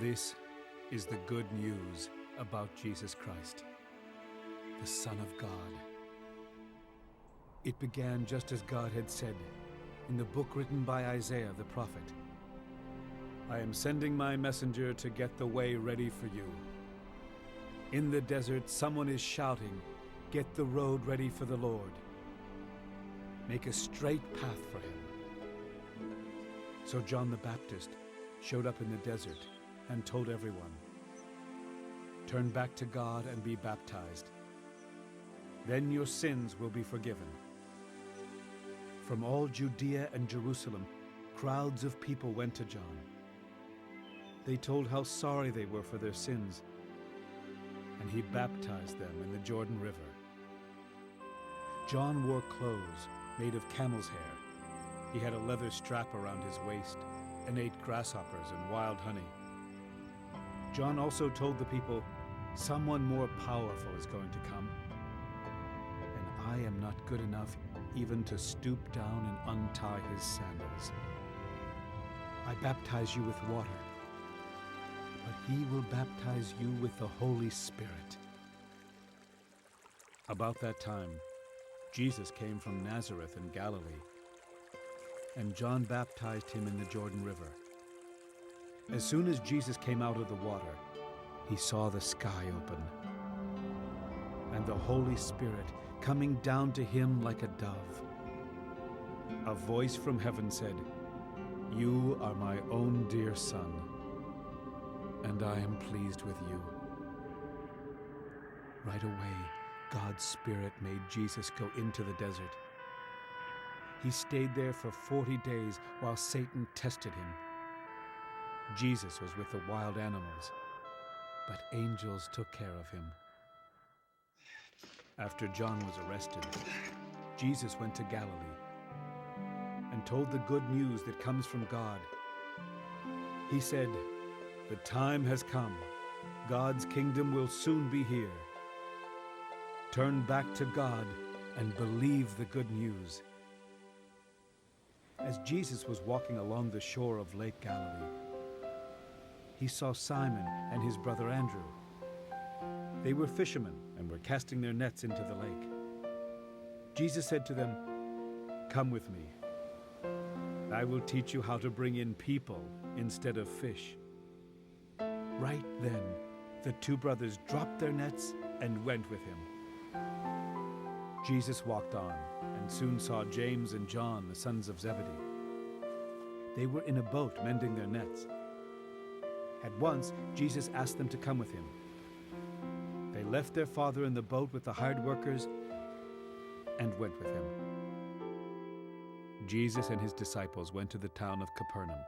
This is the good news about Jesus Christ, the Son of God. It began just as God had said in the book written by Isaiah the prophet. I am sending my messenger to get the way ready for you. In the desert, someone is shouting, get the road ready for the Lord. Make a straight path for him. So John the Baptist showed up in the desert and told everyone, turn back to God and be baptized. Then your sins will be forgiven. From all Judea and Jerusalem, crowds of people went to John. They told how sorry they were for their sins, and he baptized them in the Jordan River. John wore clothes made of camel's hair. He had a leather strap around his waist and ate grasshoppers and wild honey. John also told the people, someone more powerful is going to come, and I am not good enough even to stoop down and untie his sandals. I baptize you with water, but he will baptize you with the Holy Spirit. About that time, Jesus came from Nazareth in Galilee, and John baptized him in the Jordan River. As soon as Jesus came out of the water, he saw the sky open, and the Holy Spirit coming down to him like a dove. A voice from heaven said, you are my own dear Son, and I am pleased with you. Right away, God's Spirit made Jesus go into the desert. He stayed there for 40 days while Satan tested him. Jesus was with the wild animals, but angels took care of him. After John was arrested, Jesus went to Galilee and told the good news that comes from God. He said, the time has come. God's kingdom will soon be here. Turn back to God and believe the good news. As Jesus was walking along the shore of Lake Galilee, he saw Simon and his brother Andrew. They were fishermen and were casting their nets into the lake. Jesus said to them, come with me. I will teach you how to bring in people instead of fish. Right then, the two brothers dropped their nets and went with him. Jesus walked on and soon saw James and John, the sons of Zebedee. They were in a boat mending their nets. At once, Jesus asked them to come with him. They left their father in the boat with the hired workers and went with him. Jesus and his disciples went to the town of Capernaum.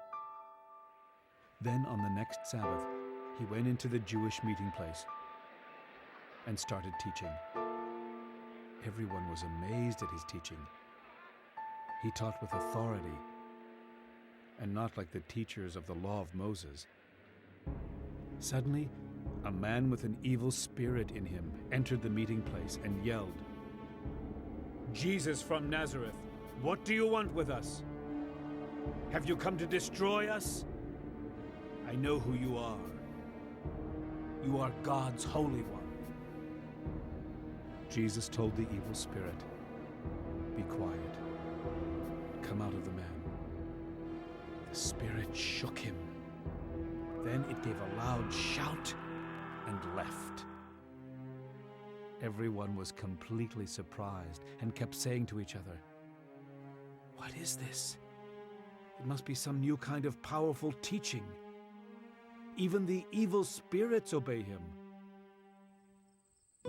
Then on the next Sabbath, he went into the Jewish meeting place and started teaching. Everyone was amazed at his teaching. He taught with authority and not like the teachers of the law of Moses. Suddenly, a man with an evil spirit in him entered the meeting place and yelled, Jesus from Nazareth, what do you want with us? Have you come to destroy us? I know who you are. You are God's Holy One. Jesus told the evil spirit, be quiet. Come out of the man. The spirit shook him. Then it gave a loud shout and left. Everyone was completely surprised and kept saying to each other, what is this? It must be some new kind of powerful teaching. Even the evil spirits obey him.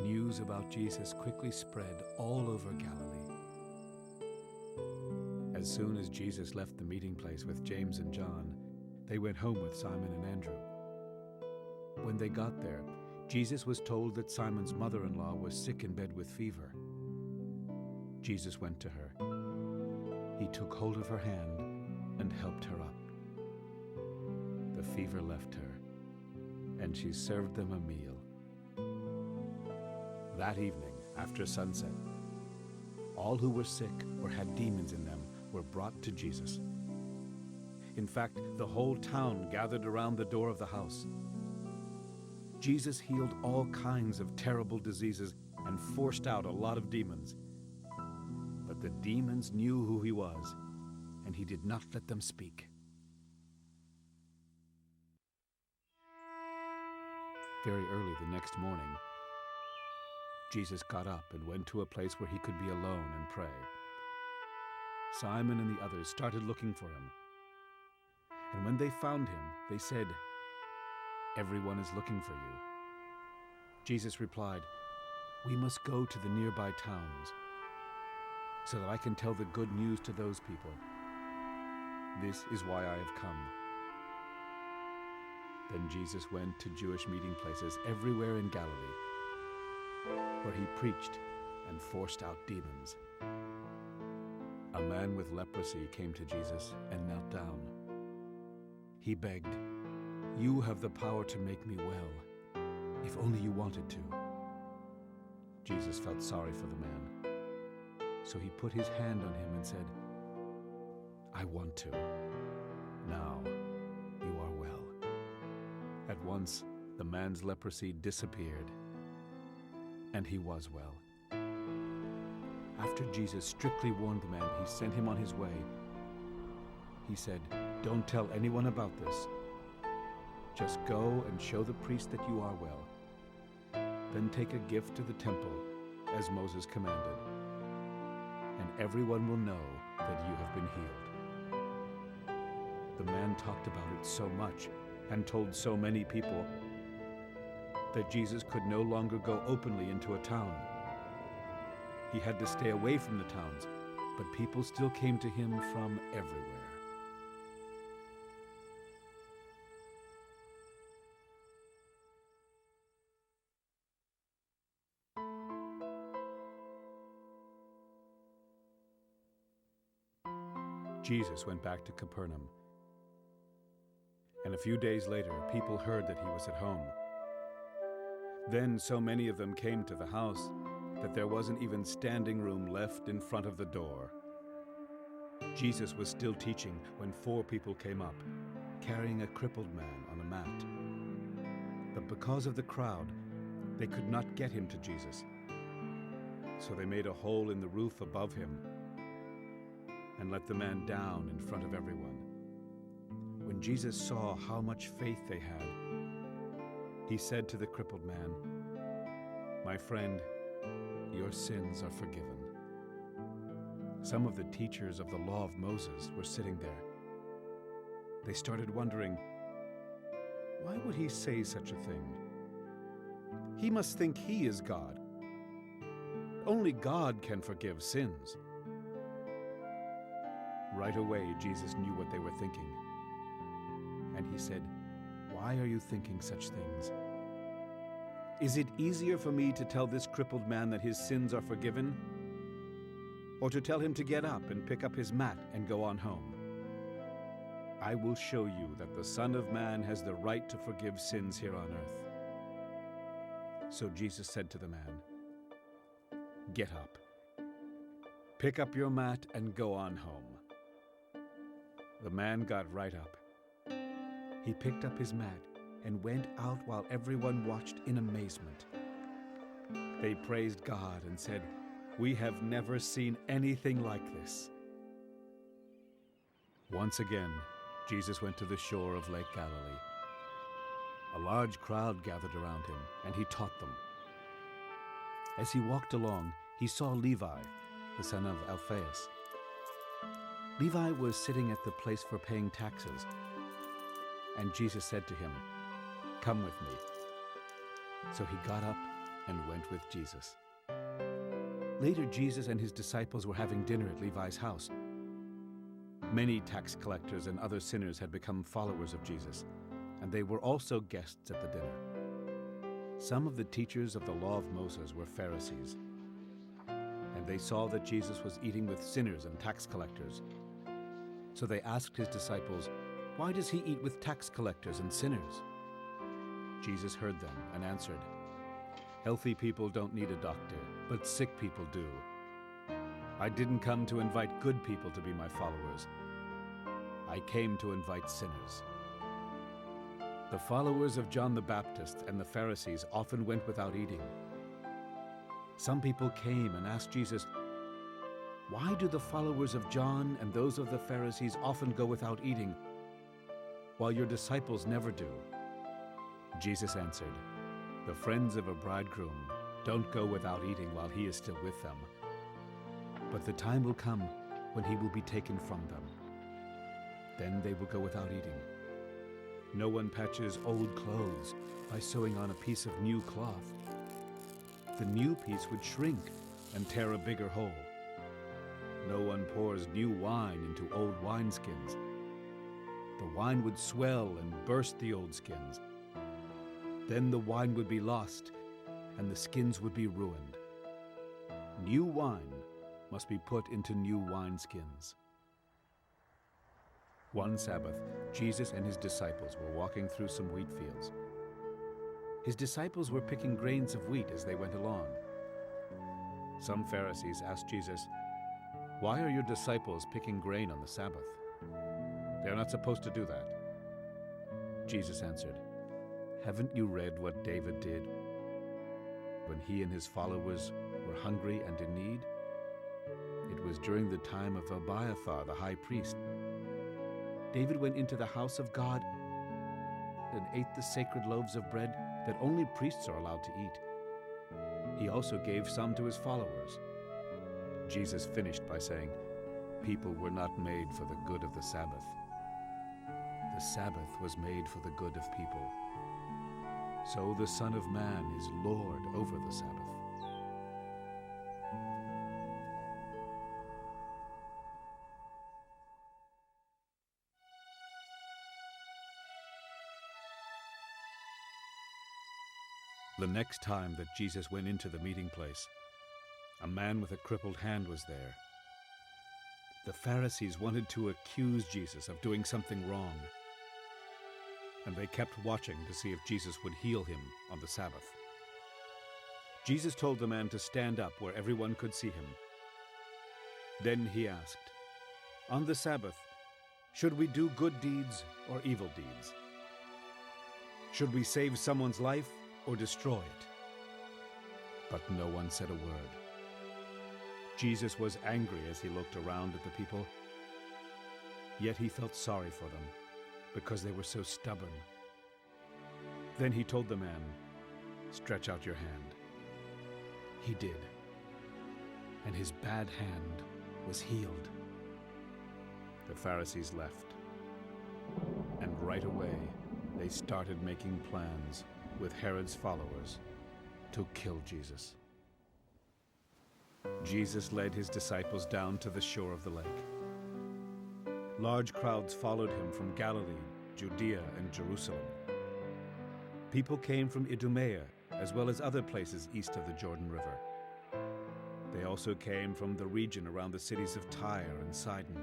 News about Jesus quickly spread all over Galilee. As soon as Jesus left the meeting place with James and John, they went home with Simon and Andrew. When they got there, Jesus was told that Simon's mother-in-law was sick in bed with fever. Jesus went to her. He took hold of her hand and helped her up. The fever left her, and she served them a meal. That evening, after sunset, all who were sick or had demons in them were brought to Jesus. In fact, the whole town gathered around the door of the house. Jesus healed all kinds of terrible diseases and forced out a lot of demons. But the demons knew who he was, and he did not let them speak. Very early the next morning, Jesus got up and went to a place where he could be alone and pray. Simon and the others started looking for him. And when they found him, they said, "Everyone is looking for you." Jesus replied, "We must go to the nearby towns so that I can tell the good news to those people. This is why I have come." Then Jesus went to Jewish meeting places everywhere in Galilee, where he preached and forced out demons. A man with leprosy came to Jesus and knelt down. He begged, "You have the power to make me well, if only you wanted to." Jesus felt sorry for the man, so he put his hand on him and said, "I want to. Now you are well." At once, the man's leprosy disappeared, and he was well. After Jesus strictly warned the man, he sent him on his way. He said, "Don't tell anyone about this. Just go and show the priest that you are well. Then take a gift to the temple, as Moses commanded, and everyone will know that you have been healed." The man talked about it so much and told so many people that Jesus could no longer go openly into a town. He had to stay away from the towns, but people still came to him from everywhere. Jesus went back to Capernaum, and a few days later, people heard that he was at home. Then so many of them came to the house that there wasn't even standing room left in front of the door. Jesus was still teaching when 4 people came up, carrying a crippled man on a mat. But because of the crowd, they could not get him to Jesus. So they made a hole in the roof above him and let the man down in front of everyone. When Jesus saw how much faith they had, he said to the crippled man, "My friend, your sins are forgiven." Some of the teachers of the law of Moses were sitting there. They started wondering, why would he say such a thing? He must think he is God. Only God can forgive sins. Right away, Jesus knew what they were thinking. And he said, "Why are you thinking such things? Is it easier for me to tell this crippled man that his sins are forgiven, or to tell him to get up and pick up his mat and go on home? I will show you that the Son of Man has the right to forgive sins here on earth." So Jesus said to the man, "Get up, pick up your mat and go on home." The man got right up. He picked up his mat and went out while everyone watched in amazement. They praised God and said, "We have never seen anything like this." Once again, Jesus went to the shore of Lake Galilee. A large crowd gathered around him, and he taught them. As he walked along, he saw Levi, the son of Alphaeus. Levi was sitting at the place for paying taxes, and Jesus said to him, "Come with me." So he got up and went with Jesus. Later, Jesus and his disciples were having dinner at Levi's house. Many tax collectors and other sinners had become followers of Jesus, and they were also guests at the dinner. Some of the teachers of the law of Moses were Pharisees, and they saw that Jesus was eating with sinners and tax collectors. So they asked his disciples, "Why does he eat with tax collectors and sinners?" Jesus heard them and answered, "Healthy people don't need a doctor, but sick people do. I didn't come to invite good people to be my followers, I came to invite sinners." The followers of John the Baptist and the Pharisees often went without eating. Some people came and asked Jesus, "Why do the followers of John and those of the Pharisees often go without eating, while your disciples never do?" Jesus answered, "The friends of a bridegroom don't go without eating while he is still with them. But the time will come when he will be taken from them. Then they will go without eating. No one patches old clothes by sewing on a piece of new cloth. The new piece would shrink and tear a bigger hole. No one pours new wine into old wineskins. The wine would swell and burst the old skins. Then the wine would be lost, and the skins would be ruined. New wine must be put into new wineskins." One Sabbath, Jesus and his disciples were walking through some wheat fields. His disciples were picking grains of wheat as they went along. Some Pharisees asked Jesus, "Why are your disciples picking grain on the Sabbath? They are not supposed to do that." Jesus answered, "Haven't you read what David did when he and his followers were hungry and in need? It was during the time of Abiathar, the high priest. David went into the house of God and ate the sacred loaves of bread that only priests are allowed to eat. He also gave some to his followers." Jesus finished by saying, "People were not made for the good of the Sabbath. The Sabbath was made for the good of people. So the Son of Man is Lord over the Sabbath." The next time that Jesus went into the meeting place, a man with a crippled hand was there. The Pharisees wanted to accuse Jesus of doing something wrong, and they kept watching to see if Jesus would heal him on the Sabbath. Jesus told the man to stand up where everyone could see him. Then he asked, "On the Sabbath, should we do good deeds or evil deeds? Should we save someone's life or destroy it?" But no one said a word. Jesus was angry as he looked around at the people, yet he felt sorry for them because they were so stubborn. Then he told the man, "Stretch out your hand." He did, and his bad hand was healed. The Pharisees left, and right away they started making plans with Herod's followers to kill Jesus. Jesus led his disciples down to the shore of the lake. Large crowds followed him from Galilee, Judea, and Jerusalem. People came from Idumea, as well as other places east of the Jordan River. They also came from the region around the cities of Tyre and Sidon.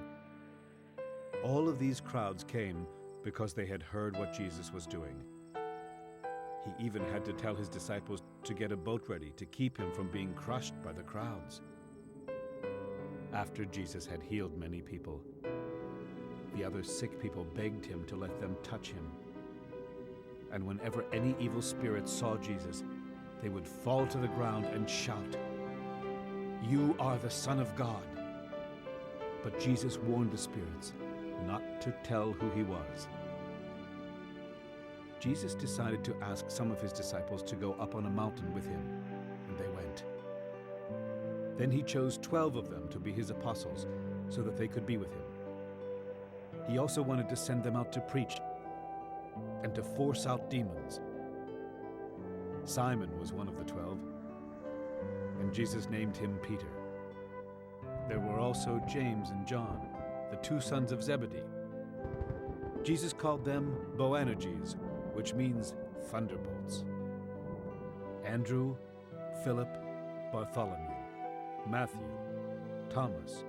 All of these crowds came because they had heard what Jesus was doing. He even had to tell his disciples to get a boat ready to keep him from being crushed by the crowds. After Jesus had healed many people, the other sick people begged him to let them touch him. And whenever any evil spirits saw Jesus, they would fall to the ground and shout, "You are the Son of God." But Jesus warned the spirits not to tell who he was. Jesus decided to ask some of his disciples to go up on a mountain with him, and they went. Then he chose 12 of them to be his apostles so that they could be with him. He also wanted to send them out to preach and to force out demons. Simon was one of the 12, and Jesus named him Peter. There were also James and John, the two sons of Zebedee. Jesus called them Boanerges, which means thunderbolts. Andrew, Philip, Bartholomew, Matthew, Thomas,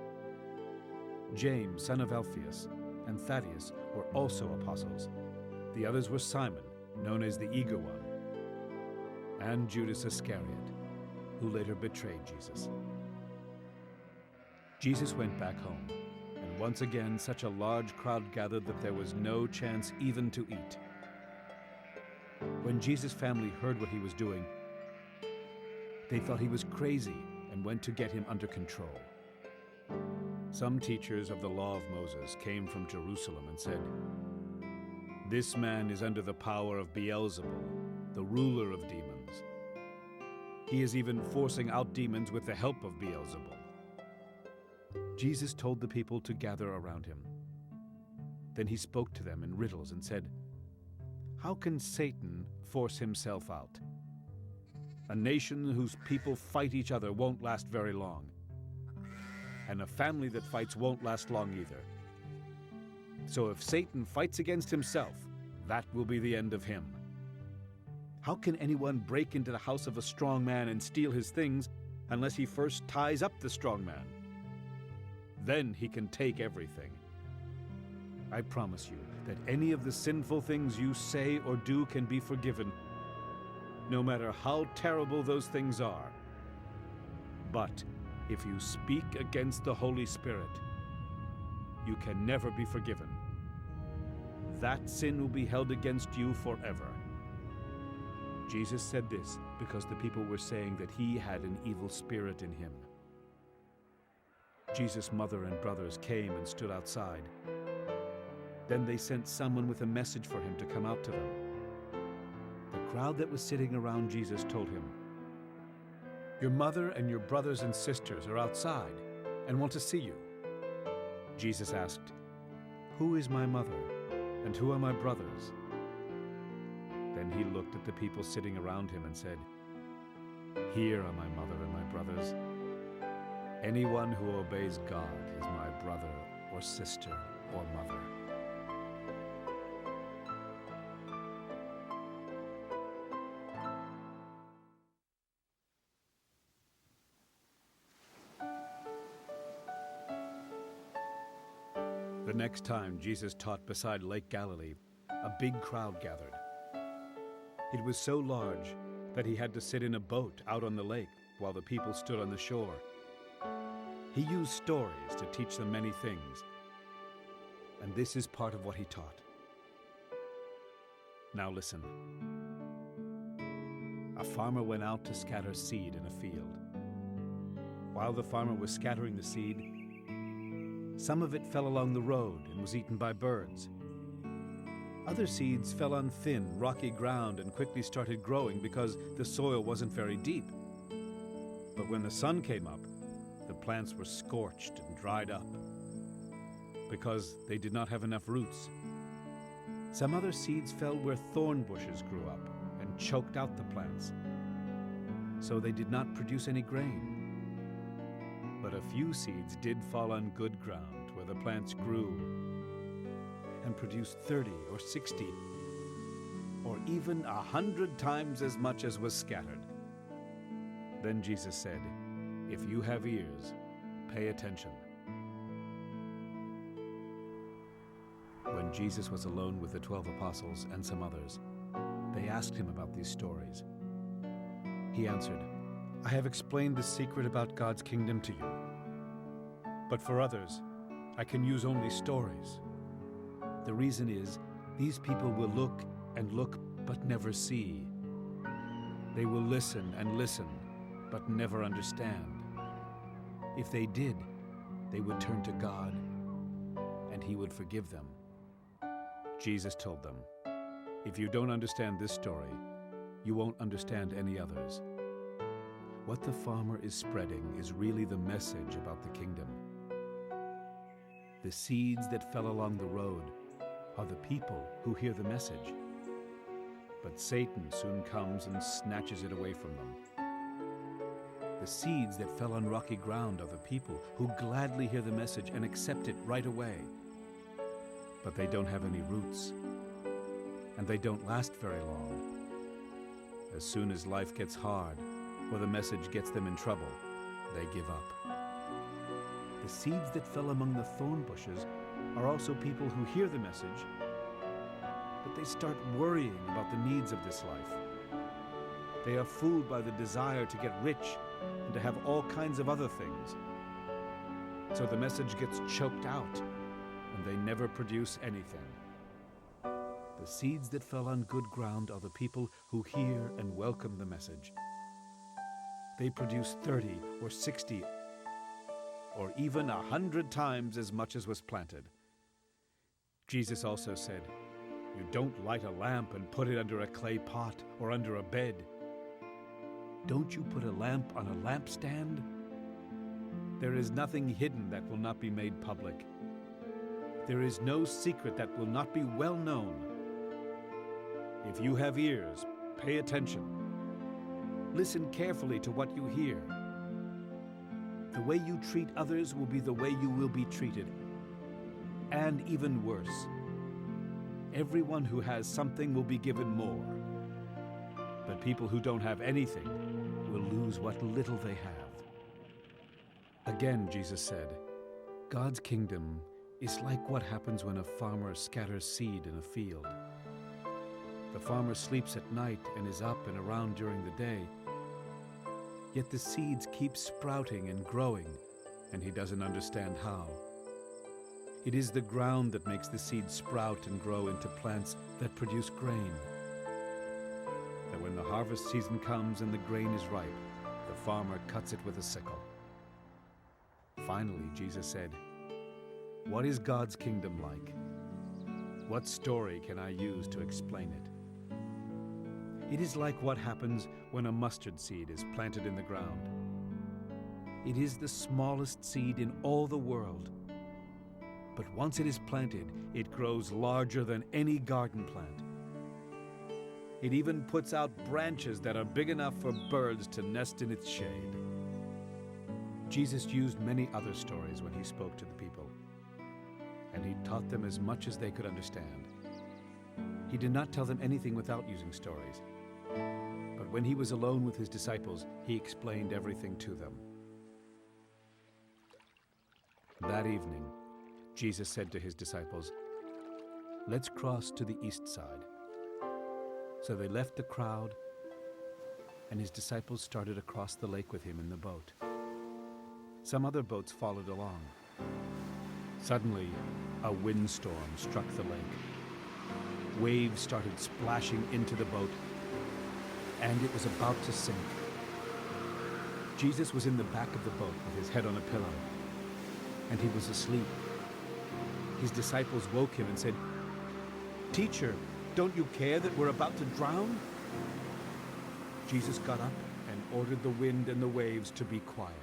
James, son of Alphaeus, and Thaddeus were also apostles. The others were Simon, known as the Eager One, and Judas Iscariot, who later betrayed Jesus. Jesus went back home, and And once again, such a large crowd gathered that there was no chance even to eat. When Jesus' family heard what he was doing, they thought he was crazy and went to get him under control. Some teachers of the law of Moses came from Jerusalem and said, "This man is under the power of Beelzebul, the ruler of demons. He is even forcing out demons with the help of Beelzebul." Jesus told the people to gather around him. Then he spoke to them in riddles and said, "How can Satan force himself out? A nation whose people fight each other won't last very long. And a family that fights won't last long either. So if Satan fights against himself, that will be the end of him. How can anyone break into the house of a strong man and steal his things unless he first ties up the strong man? Then he can take everything. I promise you that any of the sinful things you say or do can be forgiven, no matter how terrible those things are. But if you speak against the Holy Spirit, you can never be forgiven. That sin will be held against you forever." Jesus said this because the people were saying that he had an evil spirit in him. Jesus' mother and brothers came and stood outside. Then they sent someone with a message for him to come out to them. The crowd that was sitting around Jesus told him, "Your mother and your brothers and sisters are outside and want to see you." Jesus asked, "Who is my mother and who are my brothers?" Then he looked at the people sitting around him and said, "Here are my mother and my brothers. Anyone who obeys God is my brother or sister or mother." The next time Jesus taught beside Lake Galilee, a big crowd gathered. It was so large that he had to sit in a boat out on the lake while the people stood on the shore. He used stories to teach them many things, and this is part of what he taught. Now listen. A farmer went out to scatter seed in a field. While the farmer was scattering the seed, some of it fell along the road and was eaten by birds. Other seeds fell on thin, rocky ground and quickly started growing because the soil wasn't very deep. But when the sun came up, the plants were scorched and dried up because they did not have enough roots. Some other seeds fell where thorn bushes grew up and choked out the plants, so they did not produce any grain. But a few seeds did fall on good ground where the plants grew and produced 30 or 60 or even 100 times as much as was scattered. Then Jesus said, "If you have ears, pay attention." When Jesus was alone with the 12 apostles and some others, they asked him about these stories. He answered, "I have explained the secret about God's kingdom to you. But for others, I can use only stories. The reason is, these people will look and look but never see. They will listen and listen but never understand. If they did, they would turn to God and He would forgive them." Jesus told them, "If you don't understand this story, you won't understand any others. What the farmer is spreading is really the message about the kingdom. The seeds that fell along the road are the people who hear the message. But Satan soon comes and snatches it away from them. The seeds that fell on rocky ground are the people who gladly hear the message and accept it right away. But they don't have any roots, and they don't last very long. As soon as life gets hard, or the message gets them in trouble, they give up. The seeds that fell among the thorn bushes are also people who hear the message, but they start worrying about the needs of this life. They are fooled by the desire to get rich and to have all kinds of other things. So the message gets choked out, and they never produce anything. The seeds that fell on good ground are the people who hear and welcome the message. They produce 30 or 60 or even 100 times as much as was planted. Jesus also said, "You don't light a lamp and put it under a clay pot or under a bed. Don't you put a lamp on a lampstand? There is nothing hidden that will not be made public. There is no secret that will not be well known. If you have ears, pay attention. Listen carefully to what you hear. The way you treat others will be the way you will be treated, and even worse. Everyone who has something will be given more, but people who don't have anything will lose what little they have." Again, Jesus said, "God's kingdom is like what happens when a farmer scatters seed in a field. The farmer sleeps at night and is up and around during the day, yet the seeds keep sprouting and growing, and he doesn't understand how. It is the ground that makes the seeds sprout and grow into plants that produce grain. That when the harvest season comes and the grain is ripe, the farmer cuts it with a sickle." Finally, Jesus said, "What is God's kingdom like? What story can I use to explain it? It is like what happens when a mustard seed is planted in the ground. It is the smallest seed in all the world. But once it is planted, it grows larger than any garden plant. It even puts out branches that are big enough for birds to nest in its shade." Jesus used many other stories when he spoke to the people, and he taught them as much as they could understand. He did not tell them anything without using stories. But when he was alone with his disciples, he explained everything to them. That evening, Jesus said to his disciples, "Let's cross to the east side." So they left the crowd, and his disciples started across the lake with him in the boat. Some other boats followed along. Suddenly, a windstorm struck the lake. Waves started splashing into the boat, and it was about to sink. Jesus was in the back of the boat with his head on a pillow, and he was asleep. His disciples woke him and said, "Teacher, don't you care that we're about to drown?" Jesus got up and ordered the wind and the waves to be quiet.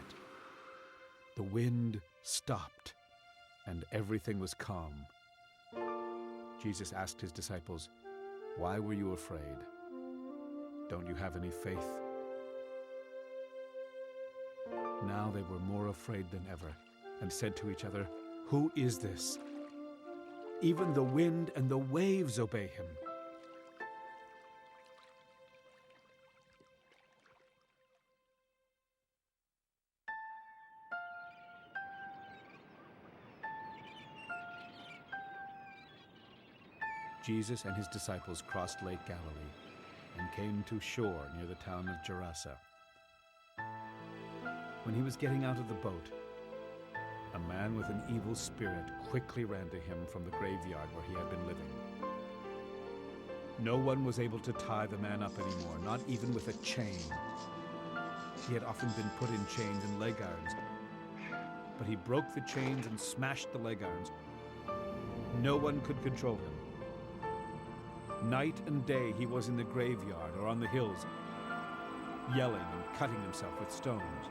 The wind stopped, and everything was calm. Jesus asked his disciples, "Why were you afraid? Don't you have any faith?" Now they were more afraid than ever, and said to each other, "Who is this? Even the wind and the waves obey him." Jesus and his disciples crossed Lake Galilee and came to shore near the town of Gerasa. When he was getting out of the boat, a man with an evil spirit quickly ran to him from the graveyard where he had been living. No one was able to tie the man up anymore, not even with a chain. He had often been put in chains and leg irons, but he broke the chains and smashed the leg irons. No one could control him. Night and day he was in the graveyard or on the hills, yelling and cutting himself with stones.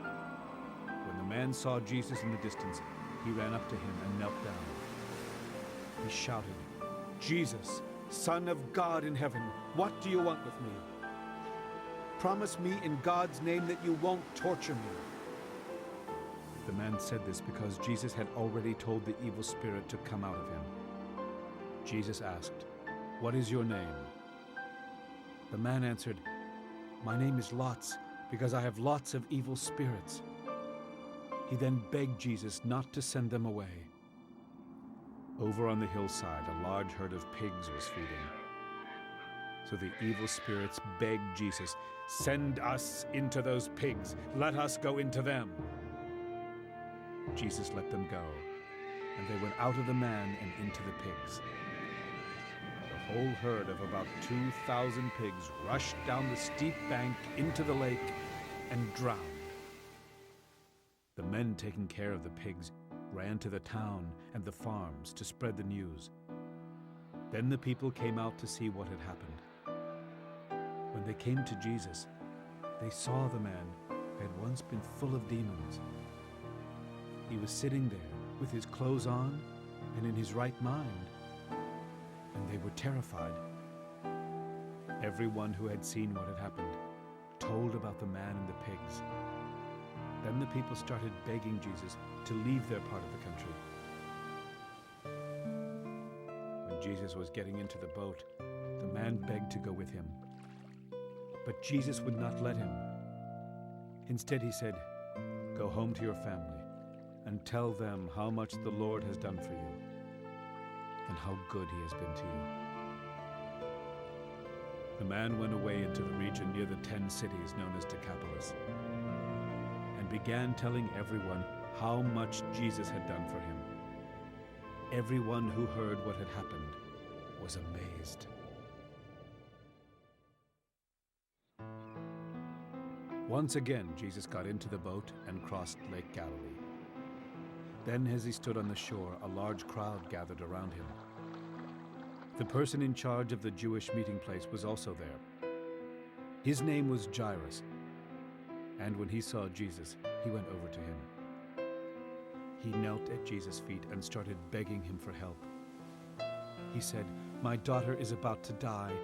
When the man saw Jesus in the distance, he ran up to him and knelt down. He shouted, "Jesus, Son of God in heaven, what do you want with me? Promise me in God's name that you won't torture me." The man said this because Jesus had already told the evil spirit to come out of him. Jesus asked, "What is your name?" The man answered, "My name is Lots, because I have lots of evil spirits." He then begged Jesus not to send them away. Over on the hillside, a large herd of pigs was feeding. So the evil spirits begged Jesus, "Send us into those pigs. Let us go into them." Jesus let them go, and they went out of the man and into the pigs. The whole herd of about 2,000 pigs rushed down the steep bank into the lake and drowned. The men taking care of the pigs ran to the town and the farms to spread the news. Then the people came out to see what had happened. When they came to Jesus, they saw the man who had once been full of demons. He was sitting there with his clothes on and in his right mind, and they were terrified. Everyone who had seen what had happened told about the man and the pigs. Then the people started begging Jesus to leave their part of the country. When Jesus was getting into the boat, the man begged to go with him. But Jesus would not let him. Instead, he said, "Go home to your family and tell them how much the Lord has done for you and how good he has been to you." The man went away into the region near the 10 cities known as Decapolis and began telling everyone how much Jesus had done for him. Everyone who heard what had happened was amazed. Once again, Jesus got into the boat and crossed Lake Galilee. Then, as he stood on the shore, a large crowd gathered around him. The person in charge of the Jewish meeting place was also there. His name was Jairus, and when he saw Jesus, he went over to him. He knelt at Jesus' feet and started begging him for help. He said, "My daughter is about to die.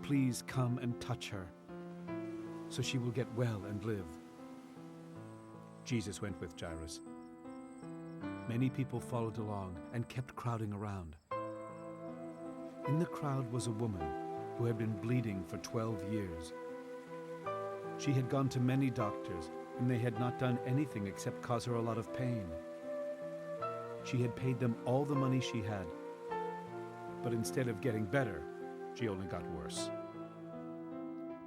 Please come and touch her, so she will get well and live." Jesus went with Jairus. Many people followed along and kept crowding around. In the crowd was a woman who had been bleeding for 12 years. She had gone to many doctors, and they had not done anything except cause her a lot of pain. She had paid them all the money she had, but instead of getting better, she only got worse.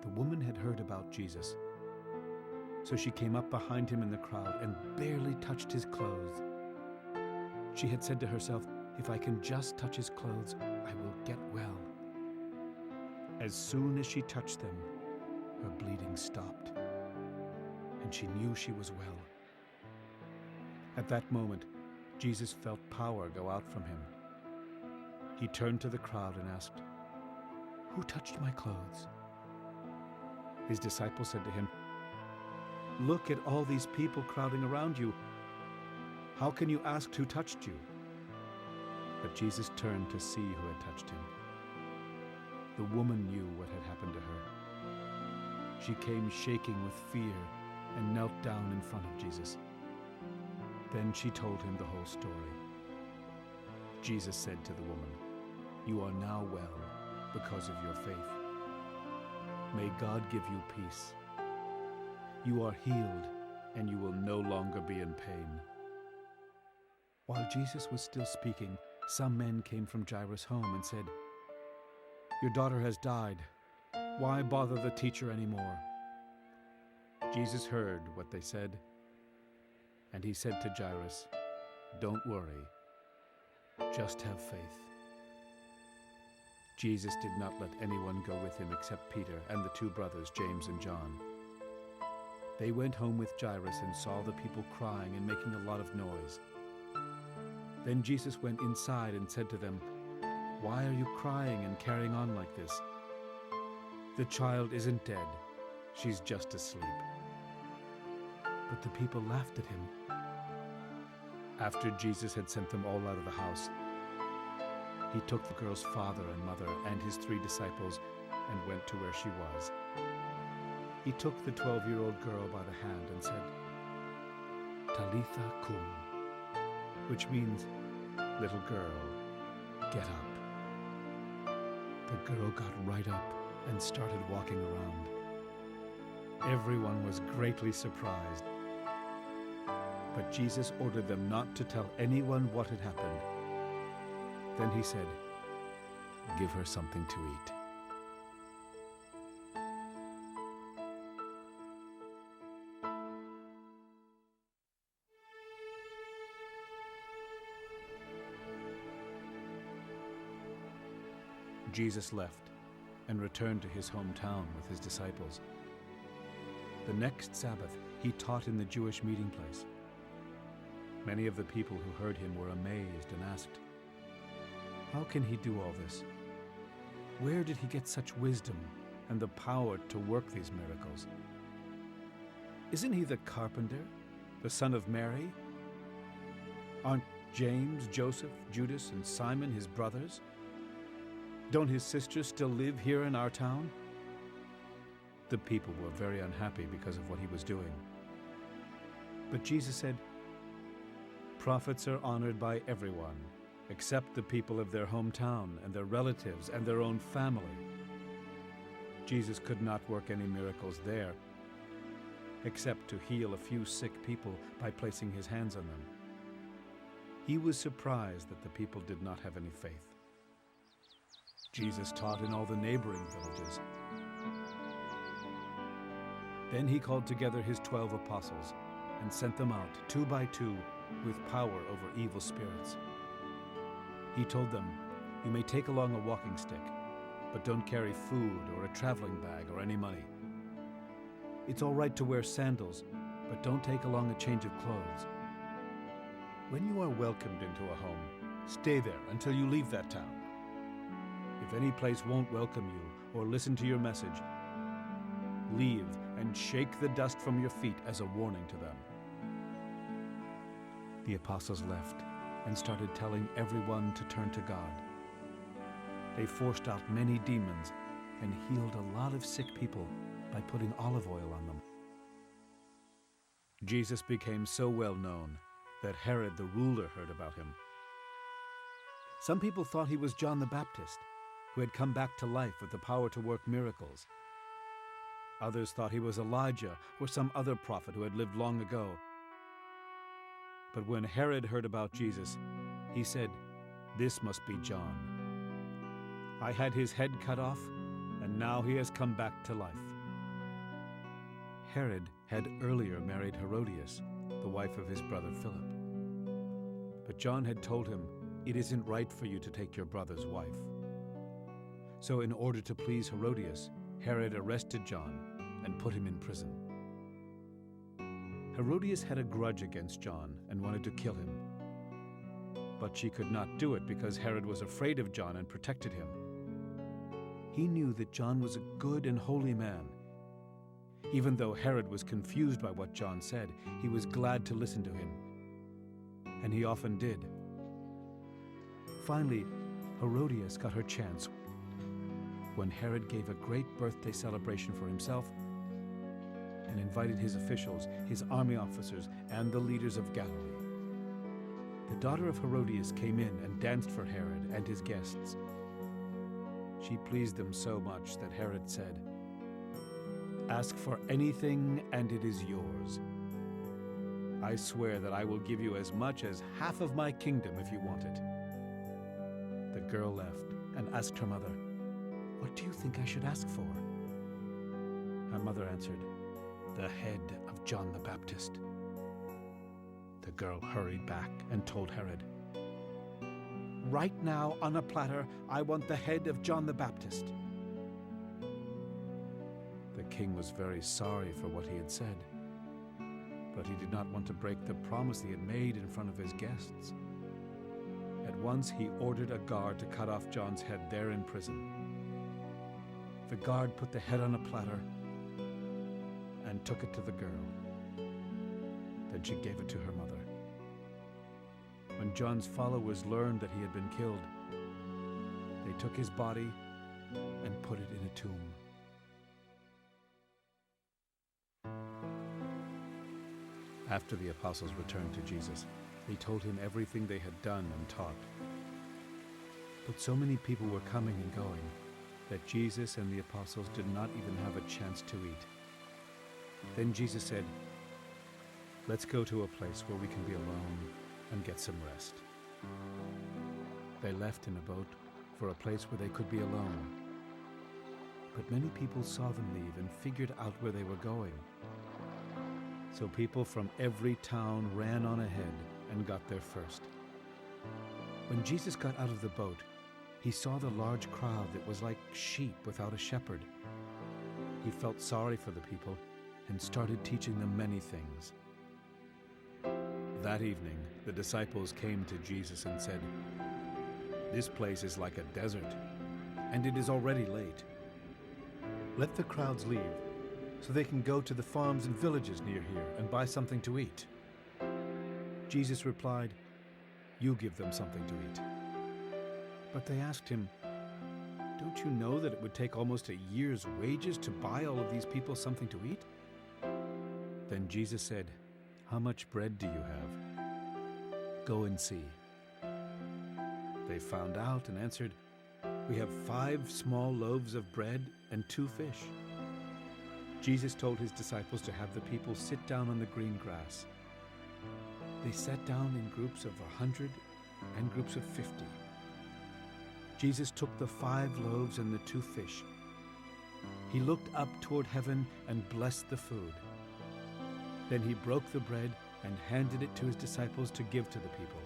The woman had heard about Jesus, so she came up behind him in the crowd and barely touched his clothes. She had said to herself, "If I can just touch his clothes, I will get well." As soon as she touched them, her bleeding stopped, and she knew she was well. At that moment, Jesus felt power go out from him. He turned to the crowd and asked, "Who touched my clothes?" His disciples said to him, "Look at all these people crowding around you. How can you ask who touched you?" But Jesus turned to see who had touched him. The woman knew what had happened to her. She came shaking with fear and knelt down in front of Jesus. Then she told him the whole story. Jesus said to the woman, "You are now well because of your faith. May God give you peace. You are healed, and you will no longer be in pain." While Jesus was still speaking, some men came from Jairus' home and said, "Your daughter has died. Why bother the teacher anymore?" Jesus heard what they said, and he said to Jairus, "Don't worry, just have faith." Jesus did not let anyone go with him except Peter and the 2 brothers, James and John. They went home with Jairus and saw the people crying and making a lot of noise. Then Jesus went inside and said to them, "Why are you crying and carrying on like this? The child isn't dead, she's just asleep." But the people laughed at him. After Jesus had sent them all out of the house, he took the girl's father and mother and his 3 disciples and went to where she was. He took the 12-year-old girl by the hand and said, "Talitha cum," which means, "Little girl, get up." The girl got right up and started walking around. Everyone was greatly surprised. But Jesus ordered them not to tell anyone what had happened. Then he said, "Give her something to eat." Jesus left and returned to his hometown with his disciples. The next Sabbath, he taught in the Jewish meeting place. Many of the people who heard him were amazed and asked, "How can he do all this? Where did he get such wisdom and the power to work these miracles? Isn't he the carpenter, the son of Mary? Aren't James, Joseph, Judas, and Simon his brothers? Don't his sisters still live here in our town?" The people were very unhappy because of what he was doing. But Jesus said, "Prophets are honored by everyone, except the people of their hometown and their relatives and their own family." Jesus could not work any miracles there, except to heal a few sick people by placing his hands on them. He was surprised that the people did not have any faith. Jesus taught in all the neighboring villages. Then he called together his 12 apostles and sent them out, 2 by 2, with power over evil spirits. He told them, "You may take along a walking stick, but don't carry food or a traveling bag or any money. It's all right to wear sandals, but don't take along a change of clothes. When you are welcomed into a home, stay there until you leave that town. If any place won't welcome you or listen to your message, leave and shake the dust from your feet as a warning to them." The apostles left and started telling everyone to turn to God. They forced out many demons and healed a lot of sick people by putting olive oil on them. Jesus became so well known that Herod the ruler heard about him. Some people thought he was John the Baptist, who had come back to life with the power to work miracles. Others thought he was Elijah or some other prophet who had lived long ago. But when Herod heard about Jesus, he said, "This must be John. I had his head cut off, and now he has come back to life." Herod had earlier married Herodias, the wife of his brother Philip. But John had told him, "It isn't right for you to take your brother's wife." So in order to please Herodias, Herod arrested John and put him in prison. Herodias had a grudge against John and wanted to kill him. But she could not do it because Herod was afraid of John and protected him. He knew that John was a good and holy man. Even though Herod was confused by what John said, he was glad to listen to him. And he often did. Finally, Herodias got her chance when Herod gave a great birthday celebration for himself and invited his officials, his army officers, and the leaders of Galilee. The daughter of Herodias came in and danced for Herod and his guests. She pleased them so much that Herod said, "Ask for anything and it is yours. I swear that I will give you as much as half of my kingdom if you want it." The girl left and asked her mother, "What do you think I should ask for?" Her mother answered, "The head of John the Baptist." The girl hurried back and told Herod, "Right now on a platter, I want the head of John the Baptist." The king was very sorry for what he had said, but he did not want to break the promise he had made in front of his guests. At once he ordered a guard to cut off John's head there in prison. The guard put the head on a platter and took it to the girl. Then she gave it to her mother. When John's followers learned that he had been killed, they took his body and put it in a tomb. After the apostles returned to Jesus, they told him everything they had done and taught. But so many people were coming and going that Jesus and the apostles did not even have a chance to eat. Then Jesus said, "Let's go to a place where we can be alone and get some rest." They left in a boat for a place where they could be alone. But many people saw them leave and figured out where they were going. So people from every town ran on ahead and got there first. When Jesus got out of the boat, he saw the large crowd that was like sheep without a shepherd. He felt sorry for the people and started teaching them many things. That evening, the disciples came to Jesus and said, "This place is like a desert, and it is already late. Let the crowds leave, so they can go to the farms and villages near here and buy something to eat." Jesus replied, "You give them something to eat." But they asked him, "Don't you know that it would take almost a year's wages to buy all of these people something to eat?" Then Jesus said, "How much bread do you have? Go and see." They found out and answered, "We have 5 small loaves of bread and 2 fish." Jesus told his disciples to have the people sit down on the green grass. They sat down in groups of 100 and groups of 50. Jesus took the 5 loaves and the 2 fish. He looked up toward heaven and blessed the food. Then he broke the bread and handed it to his disciples to give to the people.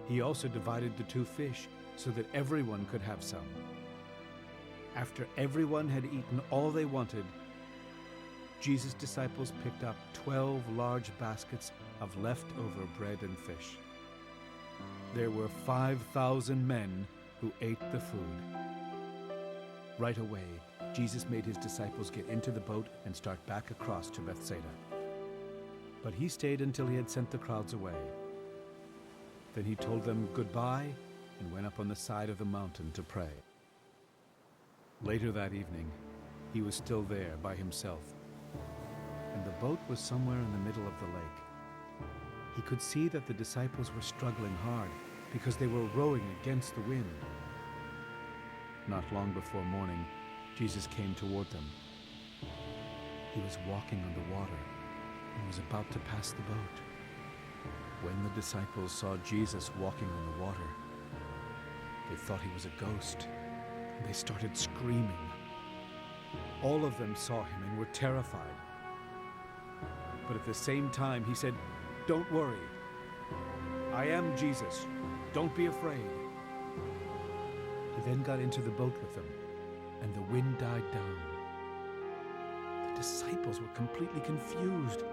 He also divided the 2 fish so that everyone could have some. After everyone had eaten all they wanted, Jesus' disciples picked up 12 large baskets of leftover bread and fish. There were 5,000 men who ate the food. Right away, Jesus made his disciples get into the boat and start back across to Bethsaida. But he stayed until he had sent the crowds away. Then he told them goodbye and went up on the side of the mountain to pray. Later that evening, he was still there by himself, and the boat was somewhere in the middle of the lake. He could see that the disciples were struggling hard because they were rowing against the wind. Not long before morning, Jesus came toward them. He was walking on the water and was about to pass the boat. When the disciples saw Jesus walking on the water, they thought he was a ghost, and they started screaming. All of them saw him and were terrified. But at the same time, he said, "Don't worry. I am Jesus. Don't be afraid." He then got into the boat with them, and the wind died down. The disciples were completely confused.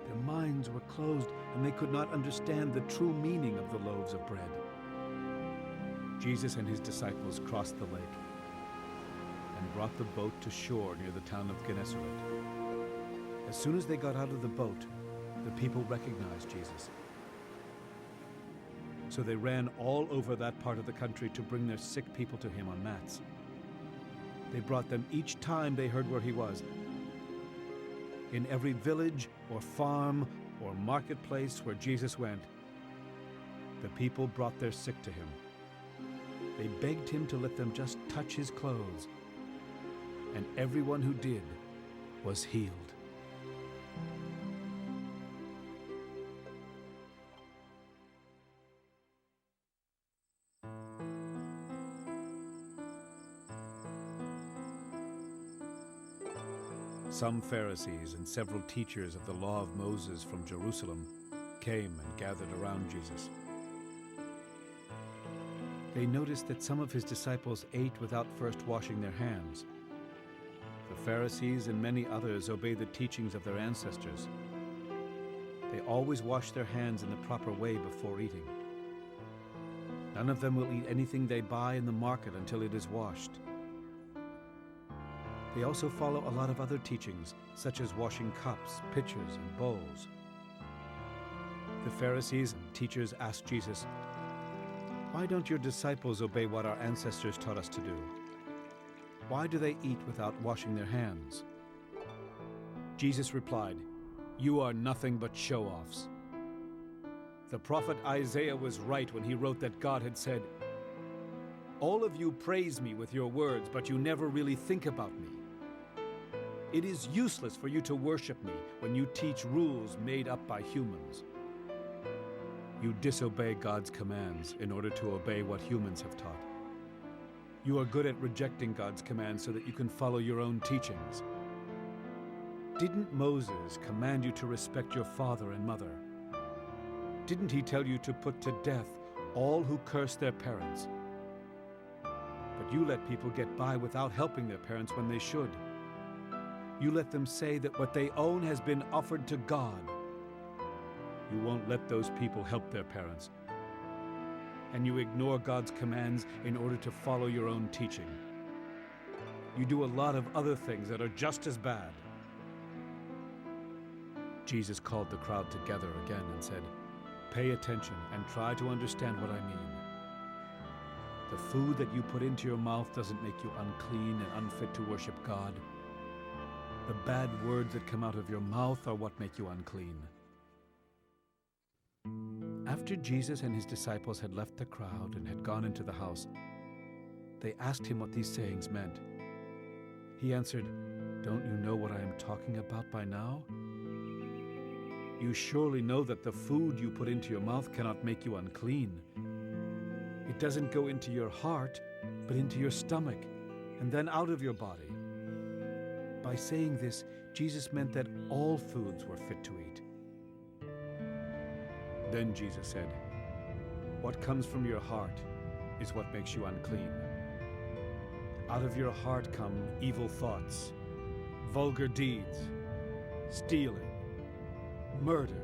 Their minds were closed, and they could not understand the true meaning of the loaves of bread. Jesus and his disciples crossed the lake and brought the boat to shore near the town of Gennesaret. As soon as they got out of the boat, the people recognized Jesus. So they ran all over that part of the country to bring their sick people to him on mats. They brought them each time they heard where he was. In every village or farm or marketplace where Jesus went, the people brought their sick to him. They begged him to let them just touch his clothes, and everyone who did was healed. Some Pharisees and several teachers of the law of Moses from Jerusalem came and gathered around Jesus. They noticed that some of his disciples ate without first washing their hands. The Pharisees and many others obey the teachings of their ancestors. They always wash their hands in the proper way before eating. None of them will eat anything they buy in the market until it is washed. They also follow a lot of other teachings, such as washing cups, pitchers, and bowls. The Pharisees and teachers asked Jesus, "Why don't your disciples obey what our ancestors taught us to do? Why do they eat without washing their hands?" Jesus replied, "You are nothing but show-offs. The prophet Isaiah was right when he wrote that God had said, 'All of you praise me with your words, but you never really think about me. It is useless for you to worship me when you teach rules made up by humans.' You disobey God's commands in order to obey what humans have taught. You are good at rejecting God's commands so that you can follow your own teachings. Didn't Moses command you to respect your father and mother? Didn't he tell you to put to death all who curse their parents? But you let people get by without helping their parents when they should. You let them say that what they own has been offered to God. You won't let those people help their parents. And you ignore God's commands in order to follow your own teaching. You do a lot of other things that are just as bad. Jesus called the crowd together again and said, "Pay attention and try to understand what I mean. The food that you put into your mouth doesn't make you unclean and unfit to worship God. The bad words that come out of your mouth are what make you unclean." After Jesus and his disciples had left the crowd and had gone into the house, they asked him what these sayings meant. He answered, "Don't you know what I am talking about by now? You surely know that the food you put into your mouth cannot make you unclean. It doesn't go into your heart, but into your stomach, and then out of your body." By saying this, Jesus meant that all foods were fit to eat. Then Jesus said, "What comes from your heart is what makes you unclean. Out of your heart come evil thoughts, vulgar deeds, stealing, murder,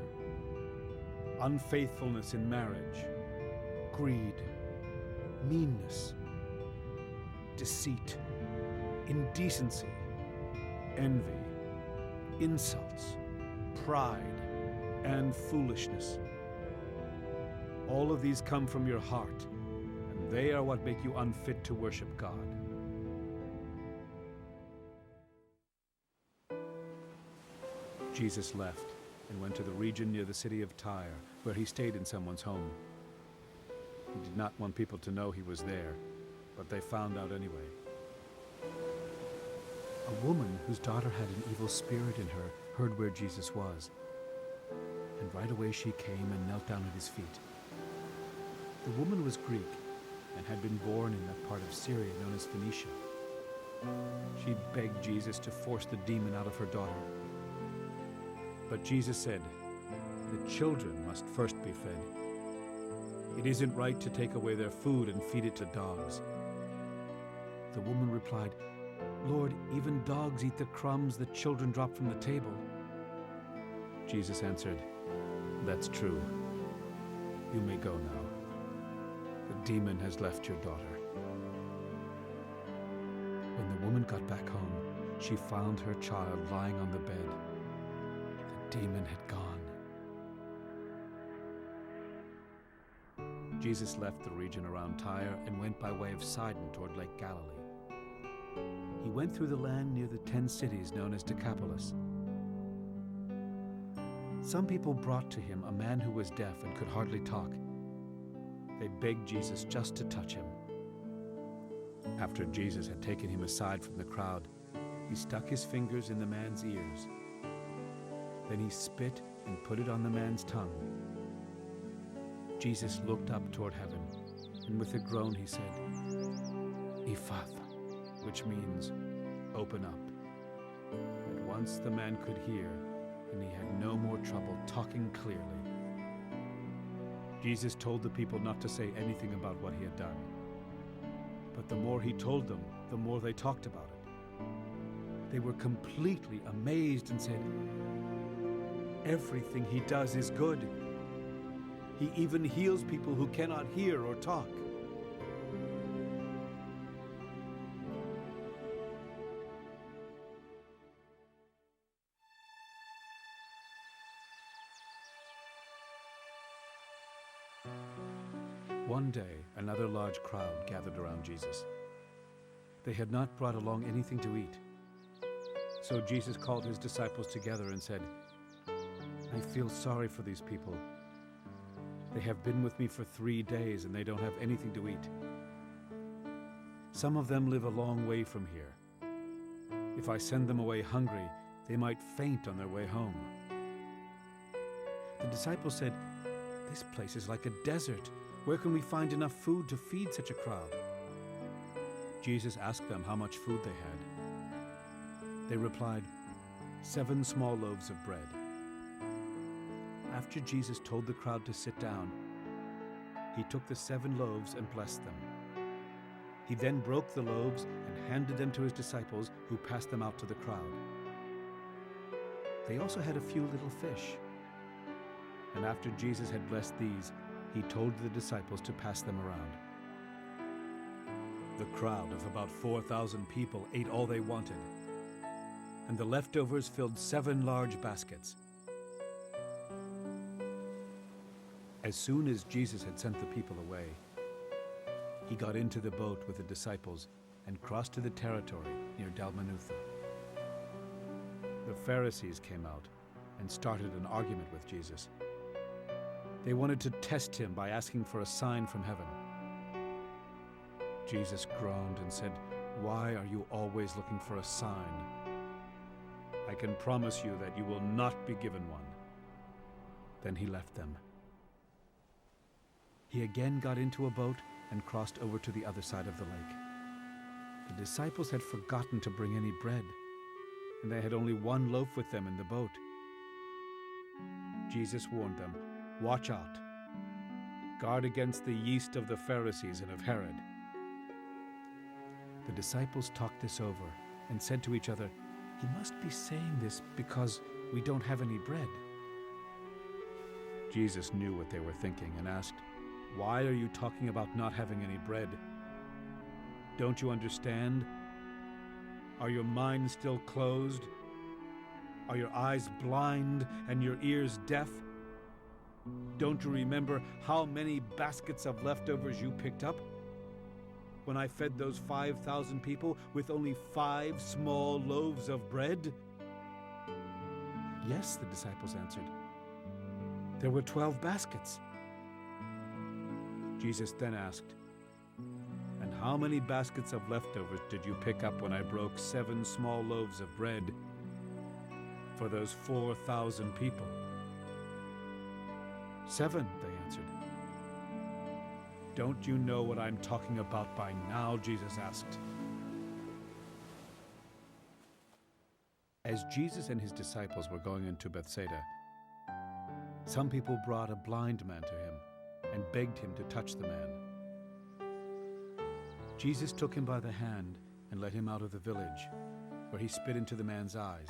unfaithfulness in marriage, greed, meanness, deceit, indecency, envy, insults, pride, and foolishness. All of these come from your heart, and they are what make you unfit to worship God." Jesus left and went to the region near the city of Tyre, where he stayed in someone's home. He did not want people to know he was there, but they found out anyway. A woman whose daughter had an evil spirit in her heard where Jesus was, and right away she came and knelt down at his feet. The woman was Greek and had been born in that part of Syria known as Phoenicia. She begged Jesus to force the demon out of her daughter. But Jesus said, "The children must first be fed. It isn't right to take away their food and feed it to dogs." The woman replied, "Lord, even dogs eat the crumbs the children drop from the table." Jesus answered, "That's true. You may go now. The demon has left your daughter." When the woman got back home, she found her child lying on the bed. The demon had gone. Jesus left the region around Tyre and went by way of Sidon toward Lake Galilee. He went through the land near the 10 cities known as Decapolis. Some people brought to him a man who was deaf and could hardly talk. They begged Jesus just to touch him. After Jesus had taken him aside from the crowd, he stuck his fingers in the man's ears. Then he spit and put it on the man's tongue. Jesus looked up toward heaven, and with a groan he said, "Ephphatha," which means, "Open up." At once the man could hear, and he had no more trouble talking clearly. Jesus told the people not to say anything about what he had done. But the more he told them, the more they talked about it. They were completely amazed and said, "Everything he does is good. He even heals people who cannot hear or talk." One day, another large crowd gathered around Jesus. They had not brought along anything to eat. So Jesus called his disciples together and said, "I feel sorry for these people. They have been with me for 3 days and they don't have anything to eat. Some of them live a long way from here. If I send them away hungry, they might faint on their way home." The disciples said, "This place is like a desert. Where can we find enough food to feed such a crowd?" Jesus asked them how much food they had. They replied, 7 small loaves of bread. After Jesus told the crowd to sit down, he took the 7 loaves and blessed them. He then broke the loaves and handed them to his disciples, who passed them out to the crowd. They also had a few little fish. And after Jesus had blessed these, he told the disciples to pass them around. The crowd of about 4,000 people ate all they wanted, and the leftovers filled 7 large baskets. As soon as Jesus had sent the people away, he got into the boat with the disciples and crossed to the territory near Dalmanutha. The Pharisees came out and started an argument with Jesus. They wanted to test him by asking for a sign from heaven. Jesus groaned and said, "Why are you always looking for a sign? I can promise you that you will not be given one." Then he left them. He again got into a boat and crossed over to the other side of the lake. The disciples had forgotten to bring any bread, and they had only 1 loaf with them in the boat. Jesus warned them, "Watch out. Guard against the yeast of the Pharisees and of Herod." The disciples talked this over and said to each other, "He must be saying this because we don't have any bread." Jesus knew what they were thinking and asked, "Why are you talking about not having any bread? Don't you understand? Are your minds still closed? Are your eyes blind and your ears deaf? Don't you remember how many baskets of leftovers you picked up when I fed those 5,000 people with only 5 small loaves of bread?" "Yes," the disciples answered. "There were 12 baskets." Jesus then asked, "And how many baskets of leftovers did you pick up when I broke 7 small loaves of bread for those 4,000 people?" "7," they answered. "Don't you know what I'm talking about by now?" Jesus asked. As Jesus and his disciples were going into Bethsaida, some people brought a blind man to him and begged him to touch the man. Jesus took him by the hand and led him out of the village, where he spit into the man's eyes.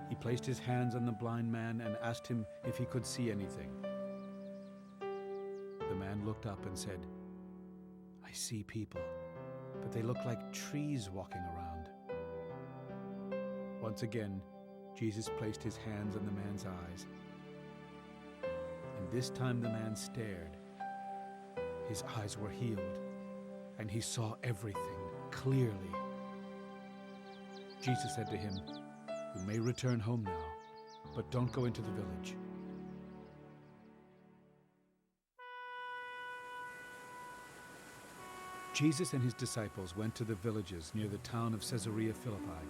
He placed his hands on the blind man and asked him if he could see anything. The man looked up and said, "I see people, but they look like trees walking around." Once again, Jesus placed his hands on the man's eyes. And this time the man stared. His eyes were healed, and he saw everything clearly. Jesus said to him, "You may return home now, but don't go into the village." Jesus and his disciples went to the villages near the town of Caesarea Philippi.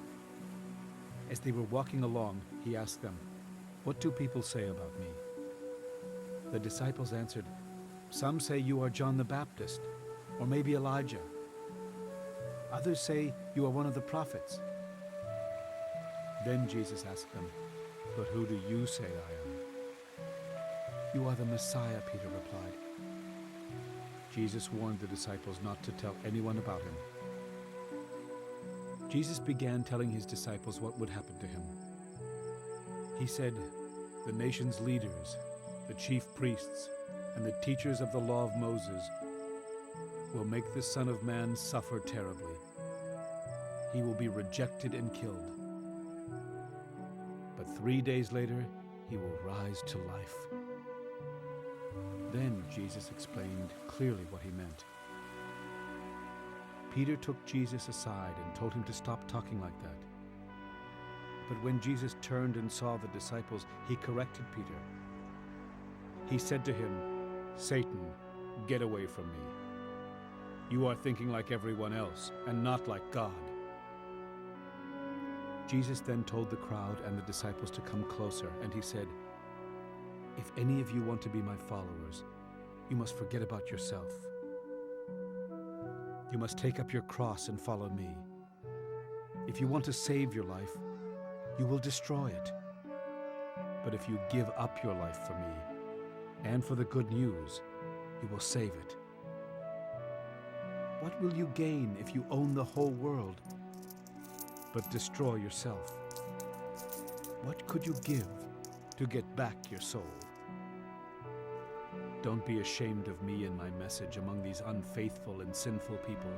As they were walking along, he asked them, "What do people say about me?" The disciples answered, "Some say you are John the Baptist, or maybe Elijah. Others say you are one of the prophets." Then Jesus asked them, "But who do you say I am?" "You are the Messiah," Peter replied. Jesus warned the disciples not to tell anyone about him. Jesus began telling his disciples what would happen to him. He said, "The nation's leaders, the chief priests, and the teachers of the law of Moses will make the Son of Man suffer terribly. He will be rejected and killed. But 3 days later, he will rise to life." Then Jesus explained clearly what he meant. Peter took Jesus aside and told him to stop talking like that. But when Jesus turned and saw the disciples, he corrected Peter. He said to him, "Satan, get away from me. You are thinking like everyone else and not like God." Jesus then told the crowd and the disciples to come closer, and he said, "If any of you want to be my followers, you must forget about yourself. You must take up your cross and follow me. If you want to save your life, you will destroy it. But if you give up your life for me and for the good news, you will save it." What will you gain if you own the whole world, but destroy yourself? What could you give to get back your soul? Don't be ashamed of me and my message among these unfaithful and sinful people.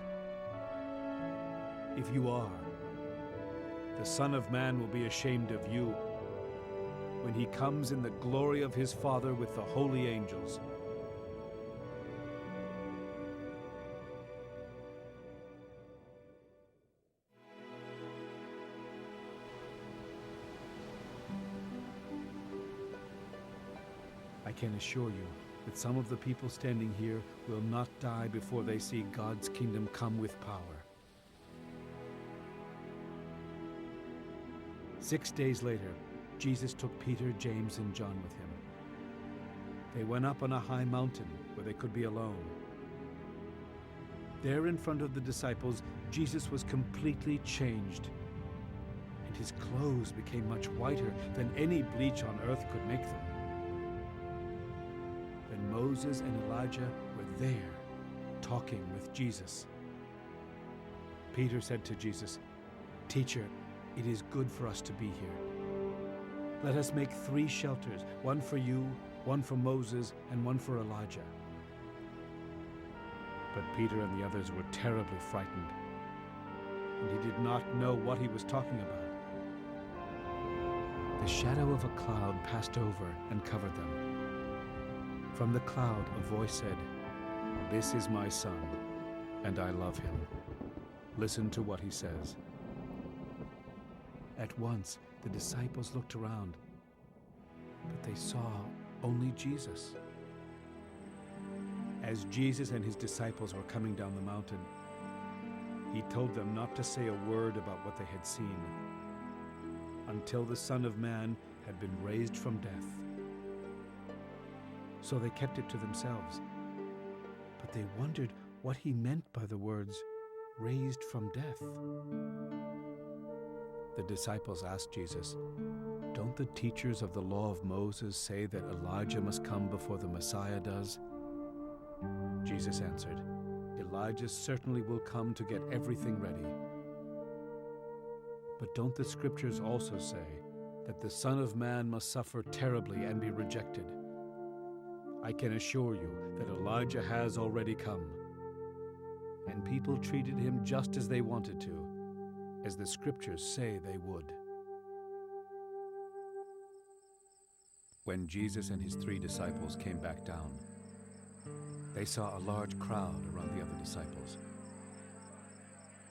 If you are, the Son of Man will be ashamed of you when he comes in the glory of his Father with the holy angels. I can assure you that some of the people standing here will not die before they see God's kingdom come with power. 6 days later, Jesus took Peter, James, and John with him. They went up on a high mountain where they could be alone. There in front of the disciples, Jesus was completely changed, and his clothes became much whiter than any bleach on earth could make them. Then Moses and Elijah were there, talking with Jesus. Peter said to Jesus, "Teacher, it is good for us to be here. Let us make 3 shelters, one for you, one for Moses, and one for Elijah." But Peter and the others were terribly frightened, and he did not know what he was talking about. The shadow of a cloud passed over and covered them. From the cloud a voice said, "This is my Son, and I love him. Listen to what he says." At once the disciples looked around, but they saw only Jesus. As Jesus and his disciples were coming down the mountain, he told them not to say a word about what they had seen until the Son of Man had been raised from death. So they kept it to themselves, but they wondered what he meant by the words, "raised from death." The disciples asked Jesus, "Don't the teachers of the law of Moses say that Elijah must come before the Messiah does?" Jesus answered, "Elijah certainly will come to get everything ready. But don't the scriptures also say that the Son of Man must suffer terribly and be rejected? I can assure you that Elijah has already come, and people treated him just as they wanted to, as the scriptures say they would." When Jesus and his 3 disciples came back down, they saw a large crowd around the other disciples.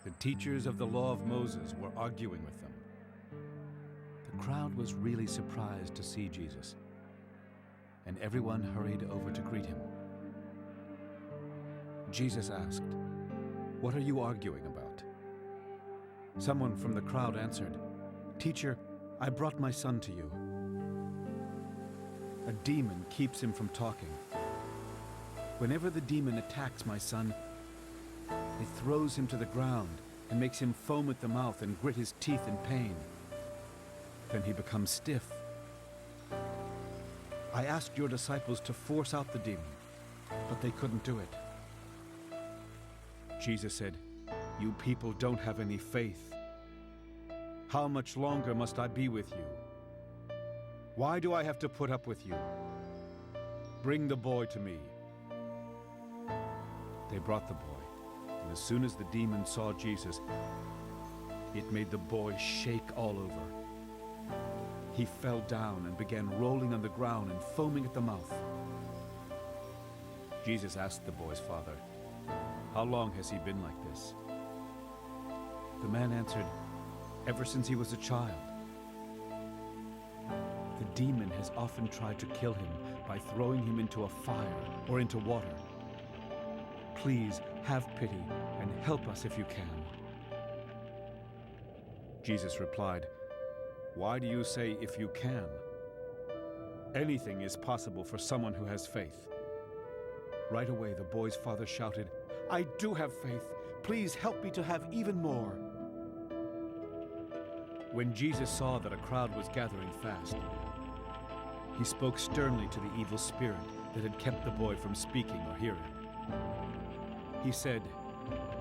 The teachers of the law of Moses were arguing with them. The crowd was really surprised to see Jesus, and everyone hurried over to greet him. Jesus asked, "What are you arguing about?" Someone from the crowd answered, "Teacher, I brought my son to you. A demon keeps him from talking. Whenever the demon attacks my son, it throws him to the ground and makes him foam at the mouth and grit his teeth in pain. Then he becomes stiff. I asked your disciples to force out the demon, but they couldn't do it." Jesus said, "You people don't have any faith. How much longer must I be with you? Why do I have to put up with you? Bring the boy to me." They brought the boy, and as soon as the demon saw Jesus, it made the boy shake all over. He fell down and began rolling on the ground and foaming at the mouth. Jesus asked the boy's father, "How long has he been like this?" The man answered, "Ever since he was a child. The demon has often tried to kill him by throwing him into a fire or into water. Please have pity and help us if you can." Jesus replied, "Why do you say 'if you can'? Anything is possible for someone who has faith." Right away, the boy's father shouted, "I do have faith. Please help me to have even more." When Jesus saw that a crowd was gathering fast, he spoke sternly to the evil spirit that had kept the boy from speaking or hearing. He said,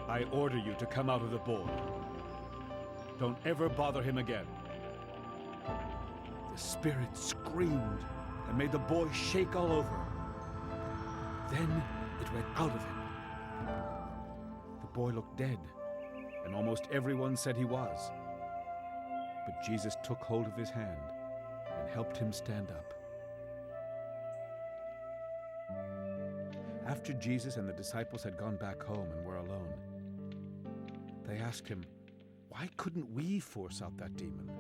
I order you to come out of the boy. Don't ever bother him again." The spirit screamed and made the boy shake all over. Then it went out of him. The boy looked dead, and almost everyone said he was. But Jesus took hold of his hand and helped him stand up. After Jesus and the disciples had gone back home and were alone, they asked him, "Why couldn't we force out that demon?"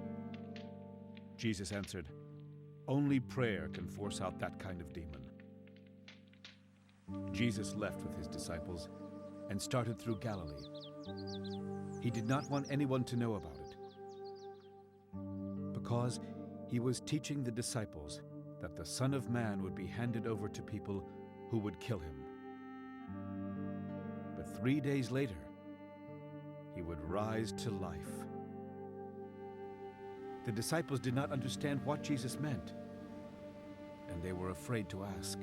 Jesus answered, "Only prayer can force out that kind of demon." Jesus left with his disciples and started through Galilee. He did not want anyone to know about it, because he was teaching the disciples that the Son of Man would be handed over to people who would kill him. But 3 days later, he would rise to life. The disciples did not understand what Jesus meant, and they were afraid to ask.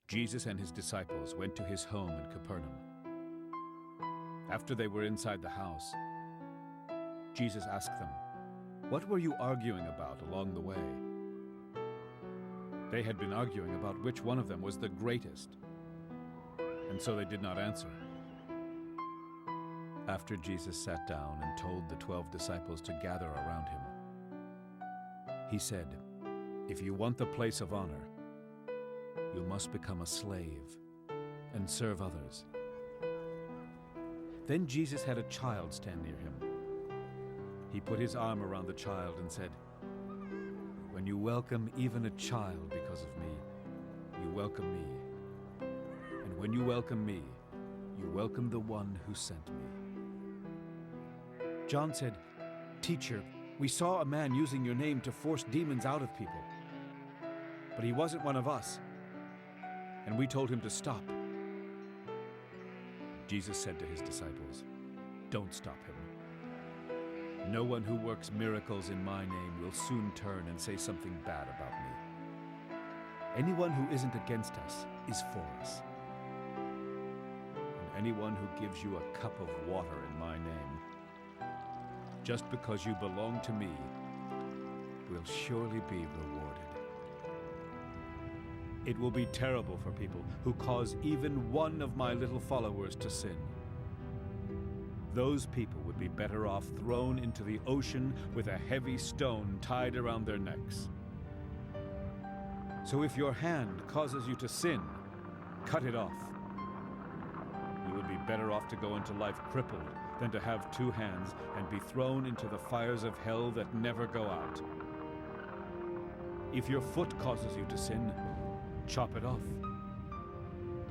Jesus and his disciples went to his home in Capernaum. After they were inside the house, Jesus asked them, "What were you arguing about along the way?" They had been arguing about which one of them was the greatest, and so they did not answer. After Jesus sat down and told the 12 disciples to gather around him, he said, "If you want the place of honor, you must become a slave and serve others." Then Jesus had a child stand near him. He put his arm around the child and said, "When you welcome even a child because of me, you welcome me. And when you welcome me, you welcome the one who sent me." John said, "Teacher, we saw a man using your name to force demons out of people. But he wasn't one of us, and we told him to stop." Jesus said to his disciples, "Don't stop him. No one who works miracles in my name will soon turn and say something bad about me. Anyone who isn't against us is for us. And anyone who gives you a cup of water in my name, just because you belong to me, will surely be rewarded. It will be terrible for people who cause even one of my little followers to sin. Those people would be better off thrown into the ocean with a heavy stone tied around their necks. So if your hand causes you to sin, cut it off. You would be better off to go into life crippled than to have 2 hands and be thrown into the fires of hell that never go out. If your foot causes you to sin, chop it off.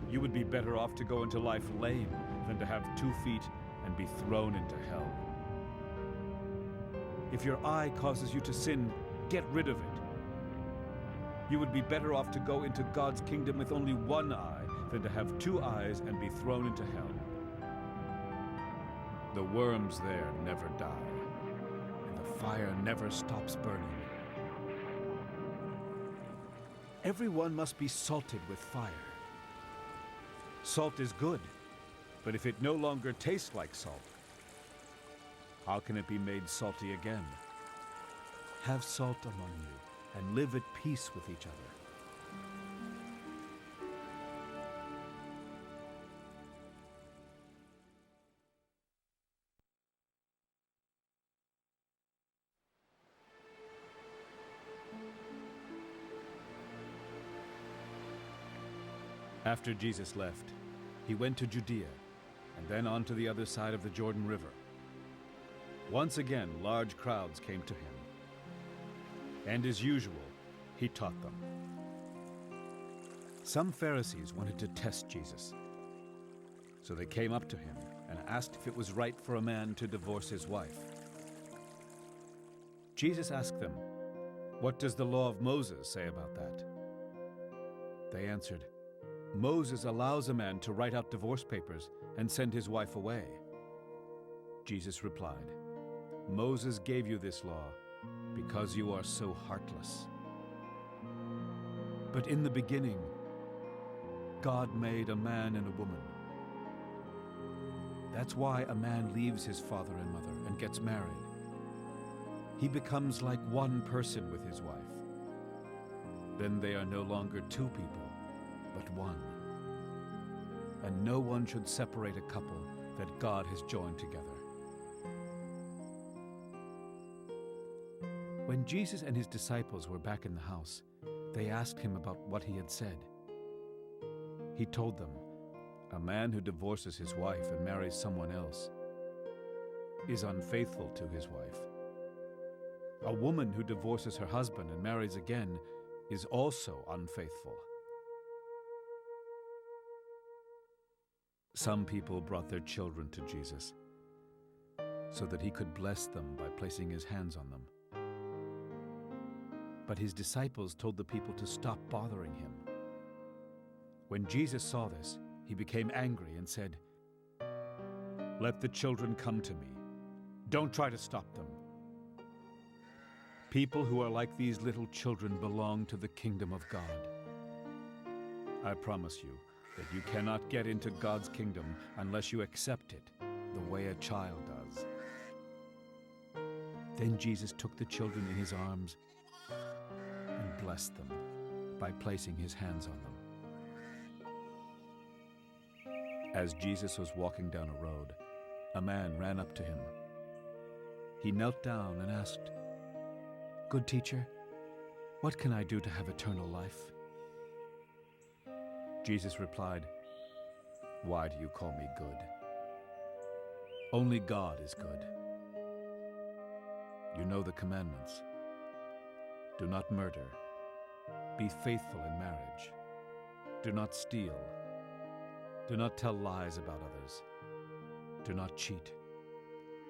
You would be better off to go into life lame than to have 2 feet and be thrown into hell. If your eye causes you to sin, get rid of it. You would be better off to go into God's kingdom with only 1 eye than to have 2 eyes and be thrown into hell. The worms there never die, and the fire never stops burning. Everyone must be salted with fire. Salt is good, but if it no longer tastes like salt, how can it be made salty again? Have salt among you, and live at peace with each other. After Jesus left, he went to Judea, and then on to the other side of the Jordan River. Once again, large crowds came to him, and as usual, he taught them. Some Pharisees wanted to test Jesus, so they came up to him and asked if it was right for a man to divorce his wife. Jesus asked them, "What does the law of Moses say about that?" They answered, "Moses allows a man to write out divorce papers and send his wife away." Jesus replied, "Moses gave you this law because you are so heartless. But in the beginning, God made a man and a woman. That's why a man leaves his father and mother and gets married. He becomes like one person with his wife. Then they are no longer two people, but one. And no one should separate a couple that God has joined together. When Jesus and his disciples were back in the house, they asked him about what he had said. He told them, "A man who divorces his wife and marries someone else is unfaithful to his wife. A woman who divorces her husband and marries again is also unfaithful." Some people brought their children to Jesus so that he could bless them by placing his hands on them. But his disciples told the people to stop bothering him. When Jesus saw this, he became angry and said, "Let the children come to me. Don't try to stop them. People who are like these little children belong to the kingdom of God. I promise you that you cannot get into God's kingdom unless you accept it the way a child does." Then Jesus took the children in his arms and blessed them by placing his hands on them. As Jesus was walking down a road, a man ran up to him. He knelt down and asked, "Good teacher, what can I do to have eternal life?" Jesus replied, "Why do you call me good? Only God is good. You know the commandments. Do not murder. Be faithful in marriage. Do not steal. Do not tell lies about others. Do not cheat.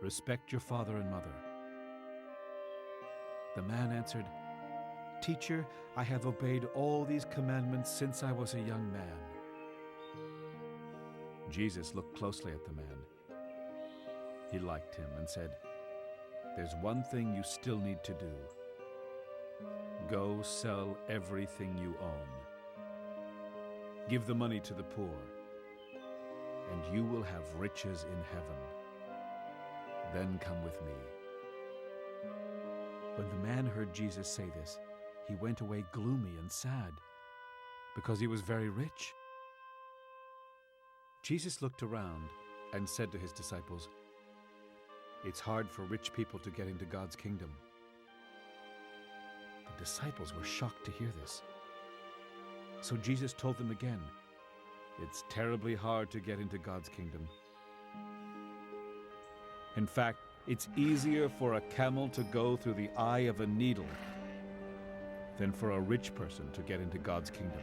Respect your father and mother." The man answered, "Teacher, I have obeyed all these commandments since I was a young man." Jesus looked closely at the man. He liked him and said, "There's one thing you still need to do. Go sell everything you own. Give the money to the poor, and you will have riches in heaven. Then come with me." When the man heard Jesus say this, he went away gloomy and sad, because he was very rich. Jesus looked around and said to his disciples, "It's hard for rich people to get into God's kingdom." The disciples were shocked to hear this. So Jesus told them again, "It's terribly hard to get into God's kingdom. In fact, it's easier for a camel to go through the eye of a needle than for a rich person to get into God's kingdom."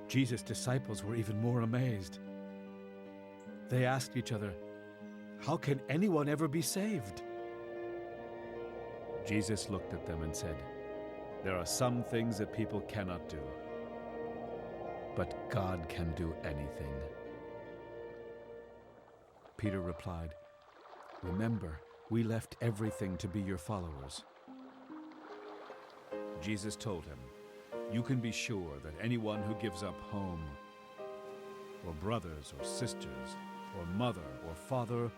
Jesus' disciples were even more amazed. They asked each other, "How can anyone ever be saved?" Jesus looked at them and said, "There are some things that people cannot do, but God can do anything." Peter replied, "Remember, we left everything to be your followers." Jesus told him, "You can be sure that anyone who gives up home, or brothers or sisters, or mother or father,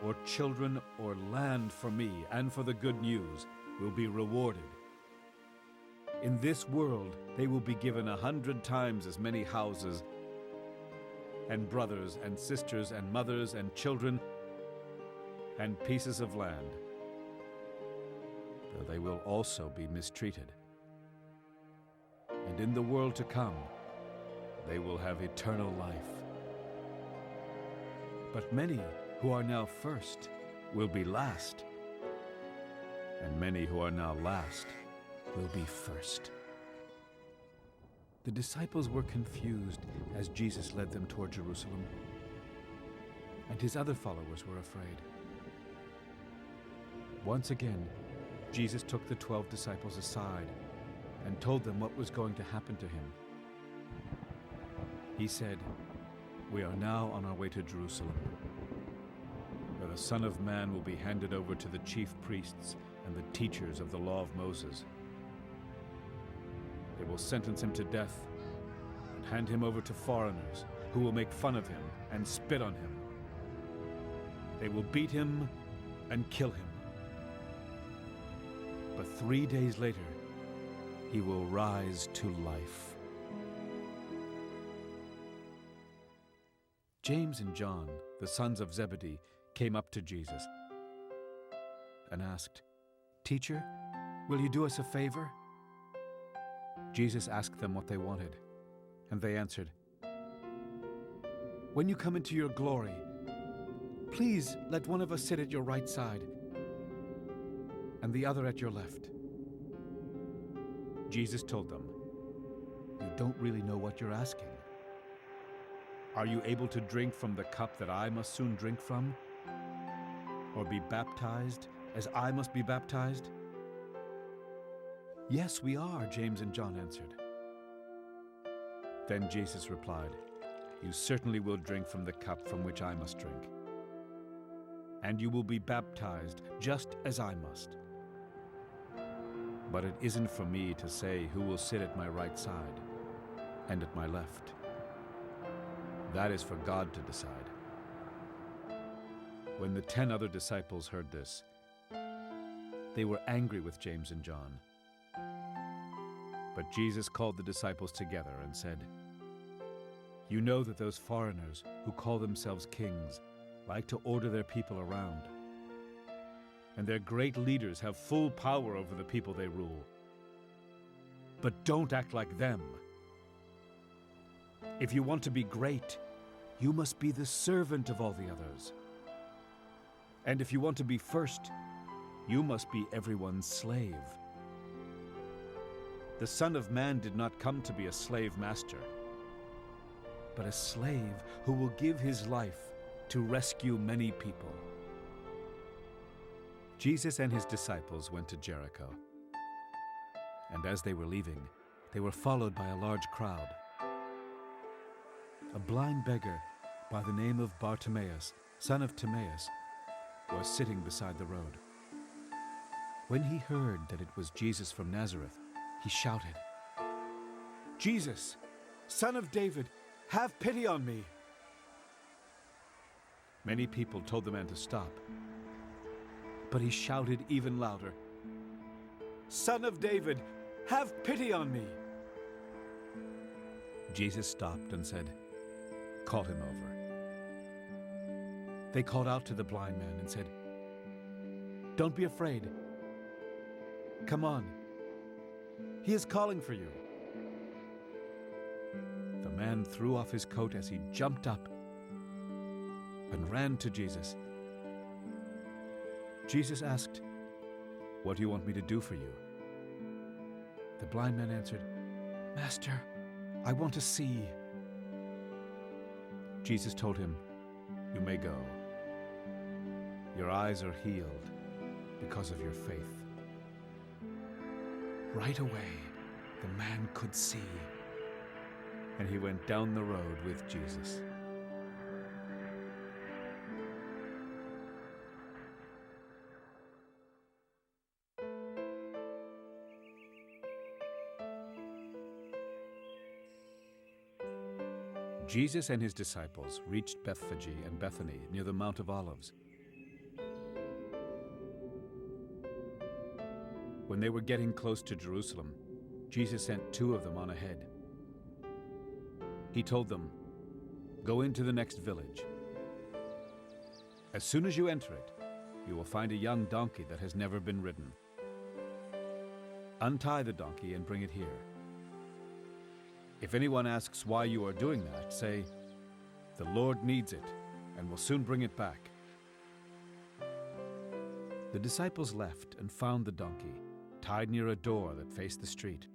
or children or land for me and for the good news will be rewarded. In this world they will be given 100 times as many houses, and brothers and sisters and mothers and children and pieces of land, though they will also be mistreated. And in the world to come, they will have eternal life. But many who are now first will be last, and many who are now last will be first." The disciples were confused as Jesus led them toward Jerusalem, and his other followers were afraid. Once again, Jesus took the 12 disciples aside and told them what was going to happen to him. He said, "We are now on our way to Jerusalem, where the Son of Man will be handed over to the chief priests and the teachers of the law of Moses. They will sentence him to death and hand him over to foreigners who will make fun of him and spit on him. They will beat him and kill him. But 3 days later, he will rise to life. James and John, the sons of Zebedee, came up to Jesus and asked, "Teacher, will you do us a favor?" Jesus asked them what they wanted, and they answered, "When you come into your glory, please let one of us sit at your right side and the other at your left." Jesus told them, "You don't really know what you're asking. Are you able to drink from the cup that I must soon drink from? Or be baptized as I must be baptized?" "Yes, we are," James and John answered. Then Jesus replied, "You certainly will drink from the cup from which I must drink. And you will be baptized just as I must. But it isn't for me to say who will sit at my right side and at my left. That is for God to decide." When the 10 other disciples heard this, they were angry with James and John. But Jesus called the disciples together and said, "You know that those foreigners who call themselves kings like to order their people around. And their great leaders have full power over the people they rule. But don't act like them. If you want to be great, you must be the servant of all the others. And if you want to be first, you must be everyone's slave. The Son of Man did not come to be a slave master, but a slave who will give his life to rescue many people." Jesus and his disciples went to Jericho. And as they were leaving, they were followed by a large crowd. A blind beggar by the name of Bartimaeus, son of Timaeus, was sitting beside the road. When he heard that it was Jesus from Nazareth, he shouted, "Jesus, Son of David, have pity on me!" Many people told the man to stop, but he shouted even louder, "Son of David, have pity on me!" Jesus stopped and said, "Call him over." They called out to the blind man and said, "Don't be afraid. Come on. He is calling for you." The man threw off his coat as he jumped up and ran to Jesus. Jesus asked, "What do you want me to do for you?" The blind man answered, "Master, I want to see." Jesus told him, "You may go. Your eyes are healed because of your faith." Right away, the man could see, and he went down the road with Jesus. Jesus and his disciples reached Bethphage and Bethany near the Mount of Olives. When they were getting close to Jerusalem, Jesus sent 2 of them on ahead. He told them, "Go into the next village. As soon as you enter it, you will find a young donkey that has never been ridden. Untie the donkey and bring it here. If anyone asks why you are doing that, say, 'The Lord needs it, and will soon bring it back.'" The disciples left and found the donkey, tied near a door that faced the street.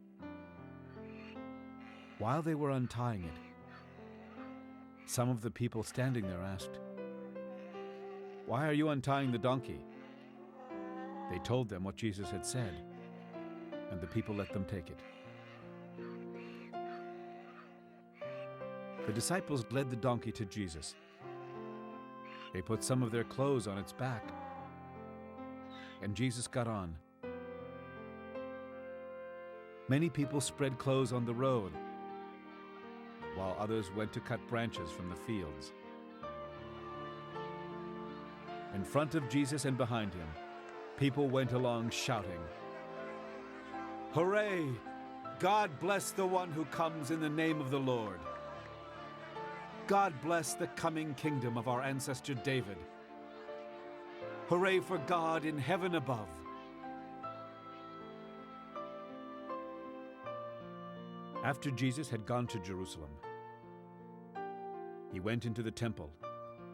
While they were untying it, some of the people standing there asked, "Why are you untying the donkey?" They told them what Jesus had said, and the people let them take it. The disciples led the donkey to Jesus. They put some of their clothes on its back, and Jesus got on. Many people spread clothes on the road, while others went to cut branches from the fields. In front of Jesus and behind him, people went along shouting, "Hooray! God bless the one who comes in the name of the Lord. God bless the coming kingdom of our ancestor David. Hooray for God in heaven above." After Jesus had gone to Jerusalem, he went into the temple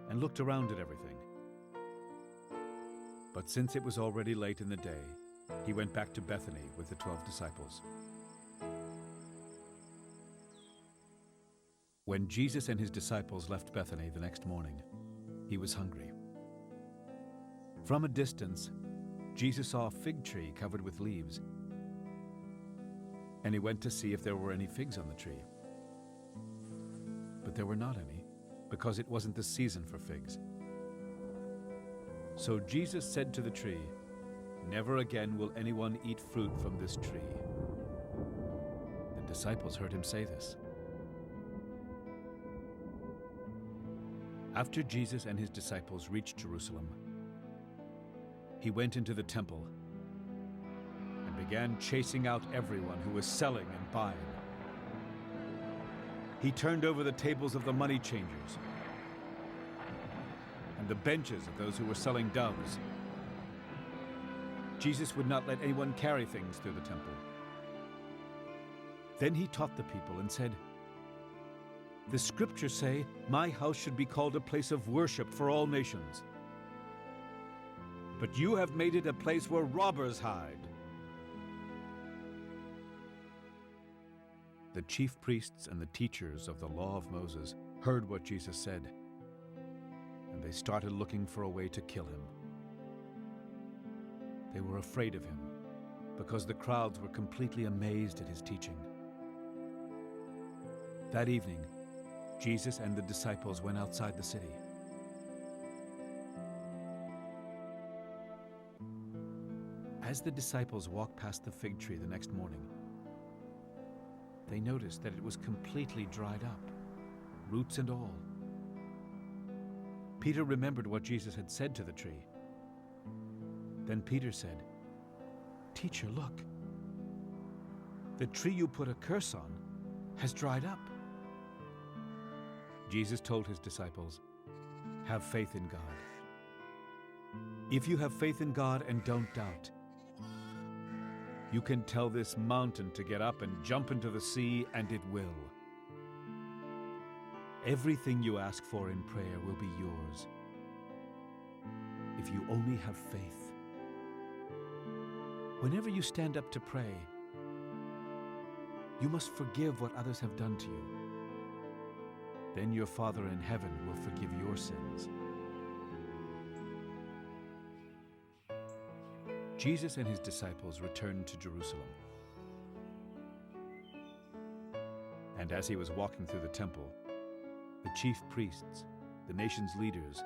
and looked around at everything. But since it was already late in the day, he went back to Bethany with the 12 disciples. When Jesus and his disciples left Bethany the next morning, he was hungry. From a distance, Jesus saw a fig tree covered with leaves, and he went to see if there were any figs on the tree. But there were not any, because it wasn't the season for figs. So Jesus said to the tree, "Never again will anyone eat fruit from this tree." The disciples heard him say this. After Jesus and his disciples reached Jerusalem, he went into the temple and began chasing out everyone who was selling and buying. He turned over the tables of the money changers and the benches of those who were selling doves. Jesus would not let anyone carry things through the temple. Then he taught the people and said, "The scriptures say, 'My house should be called a place of worship for all nations.' But you have made it a place where robbers hide." The chief priests and the teachers of the law of Moses heard what Jesus said, and they started looking for a way to kill him. They were afraid of him because the crowds were completely amazed at his teaching. That evening, Jesus and the disciples went outside the city. As the disciples walked past the fig tree the next morning, they noticed that it was completely dried up, roots and all. Peter remembered what Jesus had said to the tree. Then Peter said, "Teacher, look. The tree you put a curse on has dried up." Jesus told his disciples, "Have faith in God. If you have faith in God and don't doubt, you can tell this mountain to get up and jump into the sea, and it will. Everything you ask for in prayer will be yours, if you only have faith. Whenever you stand up to pray, you must forgive what others have done to you. Then your Father in heaven will forgive your sins." Jesus and his disciples returned to Jerusalem. And as he was walking through the temple, the chief priests, the nation's leaders,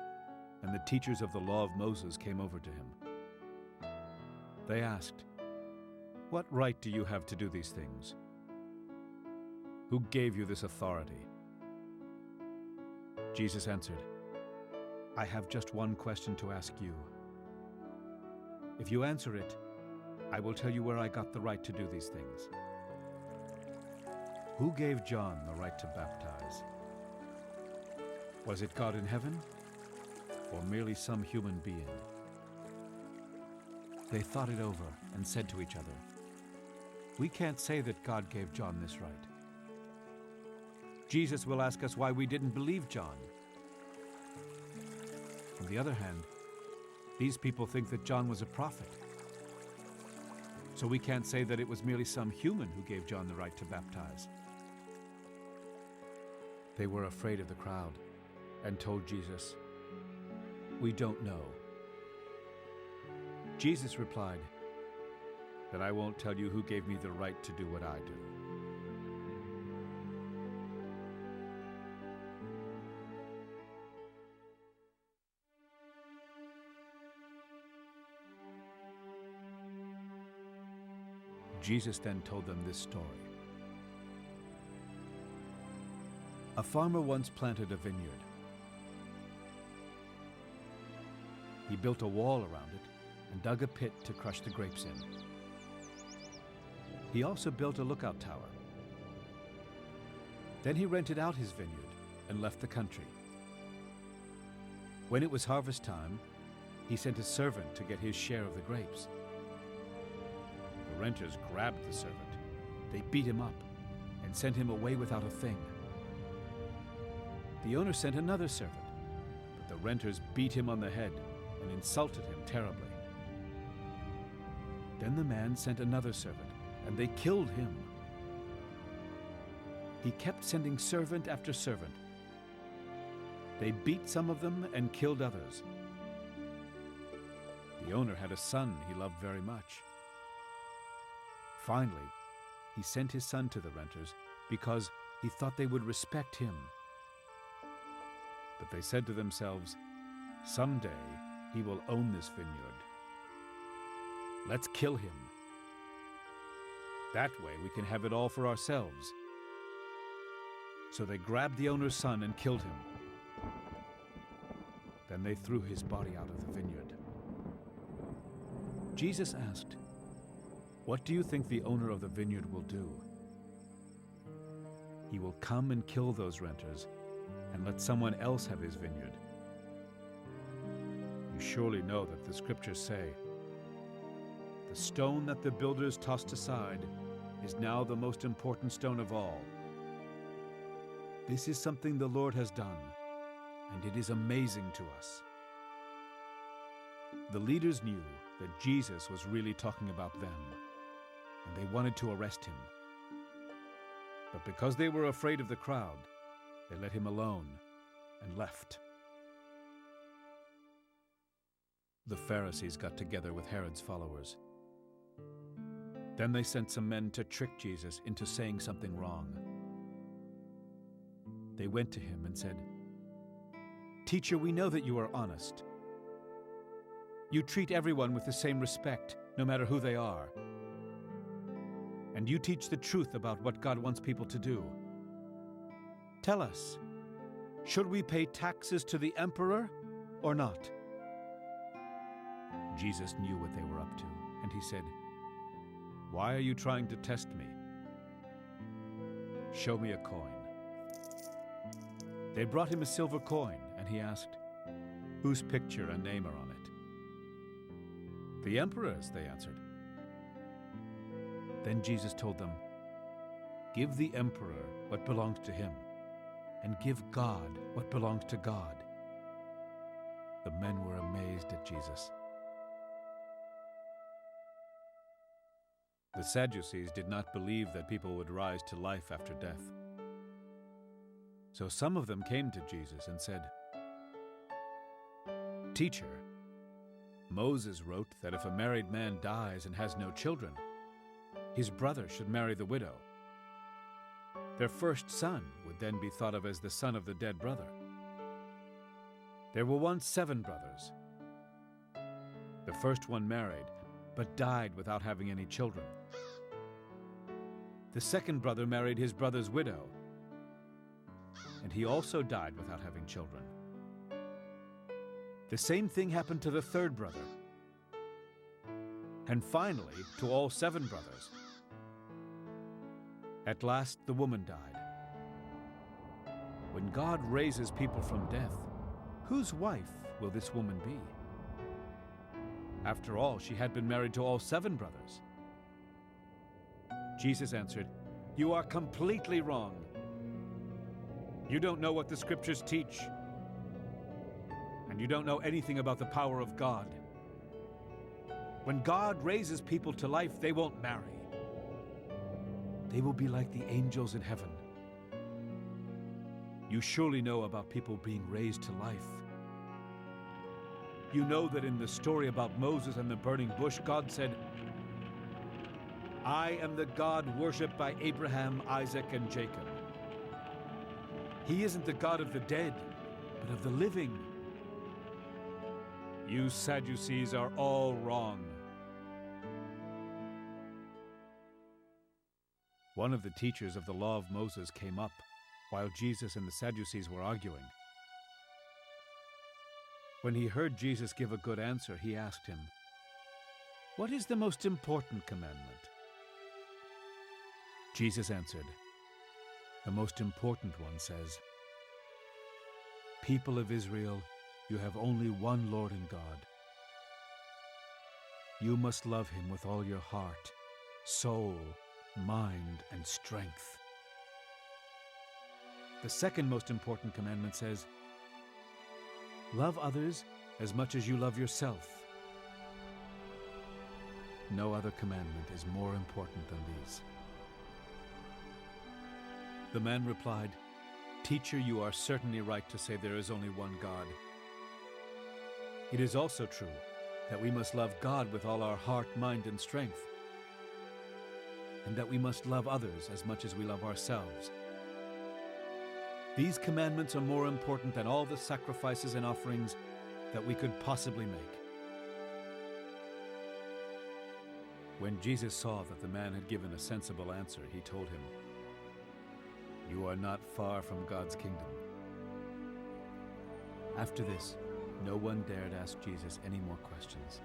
and the teachers of the law of Moses came over to him. They asked, "What right do you have to do these things? Who gave you this authority?" Jesus answered, "I have just one question to ask you. If you answer it, I will tell you where I got the right to do these things. Who gave John the right to baptize? Was it God in heaven, or merely some human being?" They thought it over and said to each other, "We can't say that God gave John this right. Jesus will ask us why we didn't believe John. On the other hand, these people think that John was a prophet. So we can't say that it was merely some human who gave John the right to baptize." They were afraid of the crowd and told Jesus, "We don't know." Jesus replied, "Then I won't tell you who gave me the right to do what I do." Jesus then told them this story. A farmer once planted a vineyard. He built a wall around it and dug a pit to crush the grapes in. He also built a lookout tower. Then he rented out his vineyard and left the country. When it was harvest time, he sent a servant to get his share of the grapes. The renters grabbed the servant. They beat him up and sent him away without a thing. The owner sent another servant, but the renters beat him on the head and insulted him terribly. Then the man sent another servant, and they killed him. He kept sending servant after servant. They beat some of them and killed others. The owner had a son he loved very much. Finally, he sent his son to the renters because he thought they would respect him. But they said to themselves, "Someday he will own this vineyard. Let's kill him. That way we can have it all for ourselves." So they grabbed the owner's son and killed him. Then they threw his body out of the vineyard. Jesus asked, "What do you think the owner of the vineyard will do?" "He will come and kill those renters and let someone else have his vineyard." You surely know that the scriptures say, "The stone that the builders tossed aside is now the most important stone of all." This is something the Lord has done, and it is amazing to us. The leaders knew that Jesus was really talking about them, and they wanted to arrest him. But because they were afraid of the crowd, they let him alone and left. The Pharisees got together with Herod's followers. Then they sent some men to trick Jesus into saying something wrong. They went to him and said, "Teacher, we know that you are honest. You treat everyone with the same respect, no matter who they are. And you teach the truth about what God wants people to do. Tell us, should we pay taxes to the emperor or not?" Jesus knew what they were up to, and he said, "Why are you trying to test me? Show me a coin." They brought him a silver coin, and he asked, "Whose picture and name are on it?" "The emperor's," they answered. Then Jesus told them, "Give the emperor what belongs to him, and give God what belongs to God." The men were amazed at Jesus. The Sadducees did not believe that people would rise to life after death. So some of them came to Jesus and said, "Teacher, Moses wrote that if a married man dies and has no children, his brother should marry the widow. Their first son would then be thought of as the son of the dead brother. There were once 7 brothers. The first one married, but died without having any children. The second brother married his brother's widow, and he also died without having children. The same thing happened to the third brother, and finally to all 7 brothers. At last the woman died. When God raises people from death, whose wife will this woman be? After all, she had been married to all 7 brothers." Jesus answered, "You are completely wrong. You don't know what the scriptures teach, and you don't know anything about the power of God. When God raises people to life, they won't marry. They will be like the angels in heaven. You surely know about people being raised to life. You know that in the story about Moses and the burning bush, God said, 'I am the God worshipped by Abraham, Isaac, and Jacob.' He isn't the God of the dead, but of the living. You Sadducees are all wrong." One of the teachers of the law of Moses came up while Jesus and the Sadducees were arguing. When he heard Jesus give a good answer, he asked him, "What is the most important commandment?" Jesus answered, "The most important one says, 'People of Israel, you have only one Lord and God. You must love him with all your heart, soul, mind, and strength.' The second most important commandment says, 'Love others as much as you love yourself.' No other commandment is more important than these." The man replied, "Teacher, you are certainly right to say there is only one God. It is also true that we must love God with all our heart, mind, and strength, and that we must love others as much as we love ourselves. These commandments are more important than all the sacrifices and offerings that we could possibly make." When Jesus saw that the man had given a sensible answer, he told him, "You are not far from God's kingdom." After this, no one dared ask Jesus any more questions.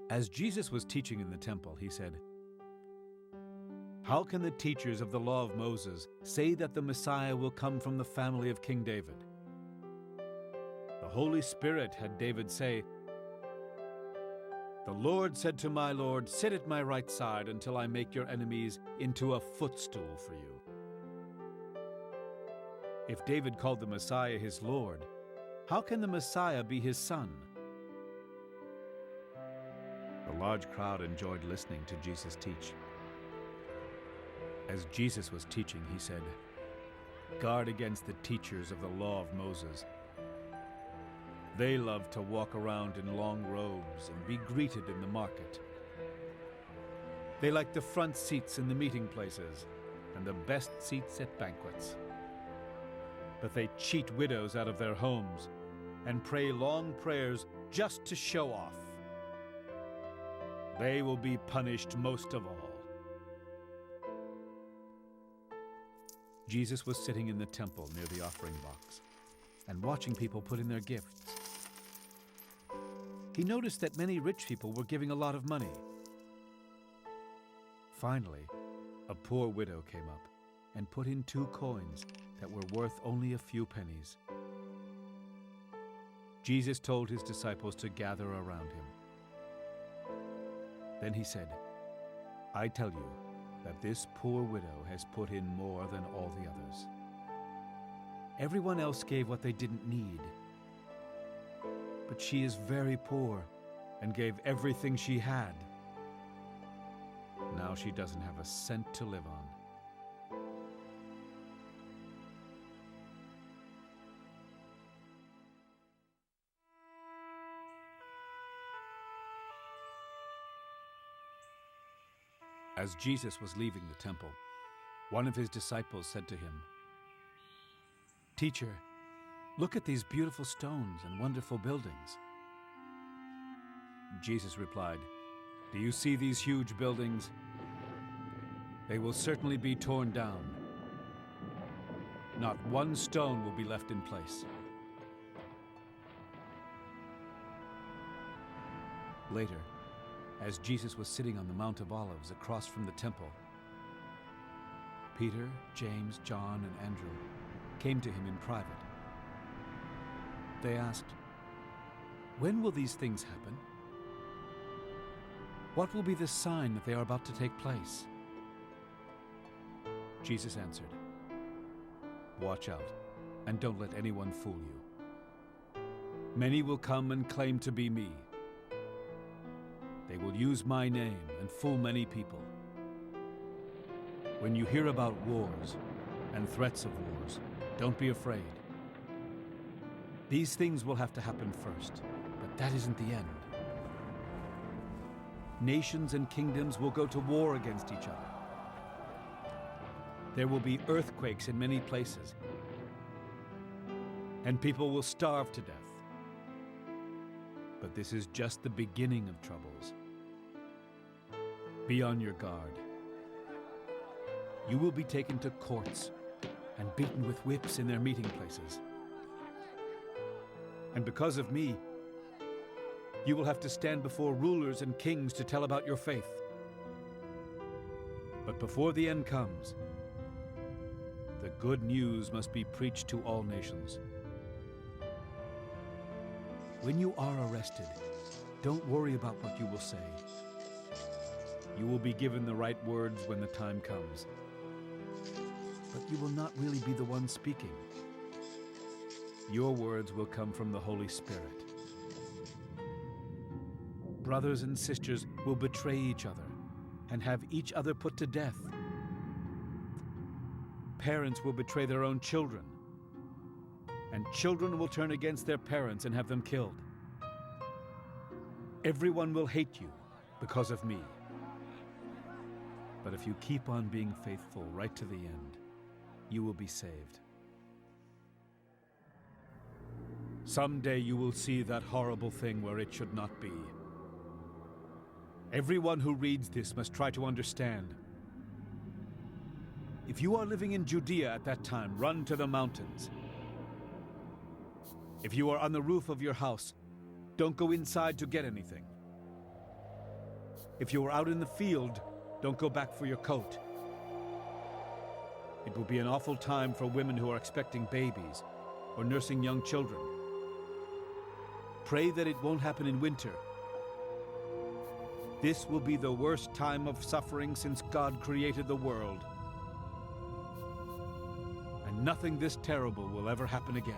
As Jesus was teaching in the temple, he said, "How can the teachers of the law of Moses say that the Messiah will come from the family of King David? The Holy Spirit had David say, 'The Lord said to my Lord, sit at my right side until I make your enemies into a footstool for you.' If David called the Messiah his Lord, how can the Messiah be his son?" A large crowd enjoyed listening to Jesus teach. As Jesus was teaching, he said, "Guard against the teachers of the law of Moses. They love to walk around in long robes and be greeted in the market. They like the front seats in the meeting places and the best seats at banquets. But they cheat widows out of their homes and pray long prayers just to show off. They will be punished most of all." Jesus was sitting in the temple near the offering box and watching people put in their gifts. He noticed that many rich people were giving a lot of money. Finally, a poor widow came up and put in 2 coins that were worth only a few pennies. Jesus told his disciples to gather around him. Then he said, "I tell you that this poor widow has put in more than all the others. Everyone else gave what they didn't need, but she is very poor and gave everything she had. Now she doesn't have a cent to live on." As Jesus was leaving the temple, one of his disciples said to him, "Teacher, look at these beautiful stones and wonderful buildings." Jesus replied, "Do you see these huge buildings? They will certainly be torn down. Not one stone will be left in place." Later, as Jesus was sitting on the Mount of Olives across from the temple, Peter, James, John, and Andrew came to him in private. They asked, "When will these things happen? What will be the sign that they are about to take place?" Jesus answered, "Watch out, and don't let anyone fool you. Many will come and claim to be me. They will use my name and fool many people. When you hear about wars and threats of wars, don't be afraid. These things will have to happen first, but that isn't the end. Nations and kingdoms will go to war against each other. There will be earthquakes in many places, and people will starve to death. But this is just the beginning of troubles. Be on your guard. You will be taken to courts and beaten with whips in their meeting places. And because of me, you will have to stand before rulers and kings to tell about your faith. But before the end comes, the good news must be preached to all nations. When you are arrested, don't worry about what you will say. You will be given the right words when the time comes. But you will not really be the one speaking. Your words will come from the Holy Spirit. Brothers and sisters will betray each other and have each other put to death. Parents will betray their own children, and children will turn against their parents and have them killed. Everyone will hate you because of me. But if you keep on being faithful right to the end, you will be saved. Someday you will see that horrible thing where it should not be. Everyone who reads this must try to understand. If you are living in Judea at that time, run to the mountains. If you are on the roof of your house, don't go inside to get anything. If you are out in the field, don't go back for your coat. It will be an awful time for women who are expecting babies or nursing young children. Pray that it won't happen in winter. This will be the worst time of suffering since God created the world. And nothing this terrible will ever happen again.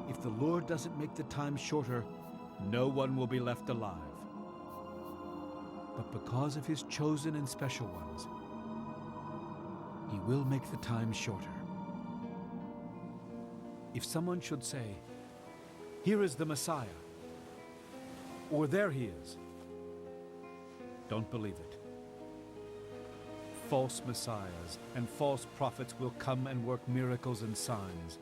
If the Lord doesn't make the time shorter, no one will be left alive. But because of his chosen and special ones, he will make the time shorter. If someone should say, "Here is the Messiah," or "There he is," don't believe it. False messiahs and false prophets will come and work miracles and signs.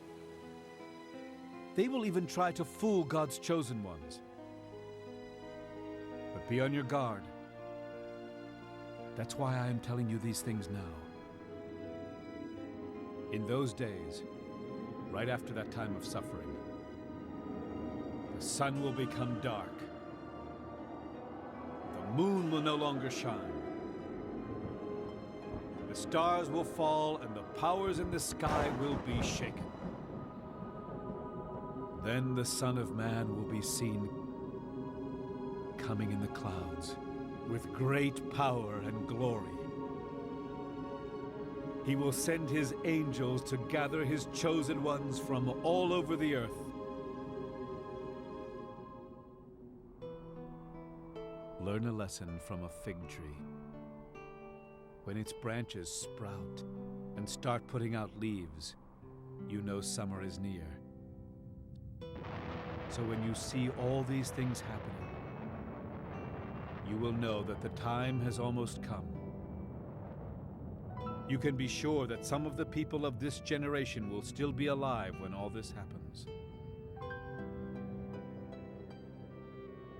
They will even try to fool God's chosen ones. But be on your guard. That's why I am telling you these things now. In those days, right after that time of suffering, the sun will become dark. The moon will no longer shine. The stars will fall and the powers in the sky will be shaken. Then the Son of Man will be seen coming in the clouds with great power and glory. He will send his angels to gather his chosen ones from all over the earth. Learn a lesson from a fig tree. When its branches sprout and start putting out leaves, you know summer is near. So when you see all these things happening, you will know that the time has almost come. You can be sure that some of the people of this generation will still be alive when all this happens.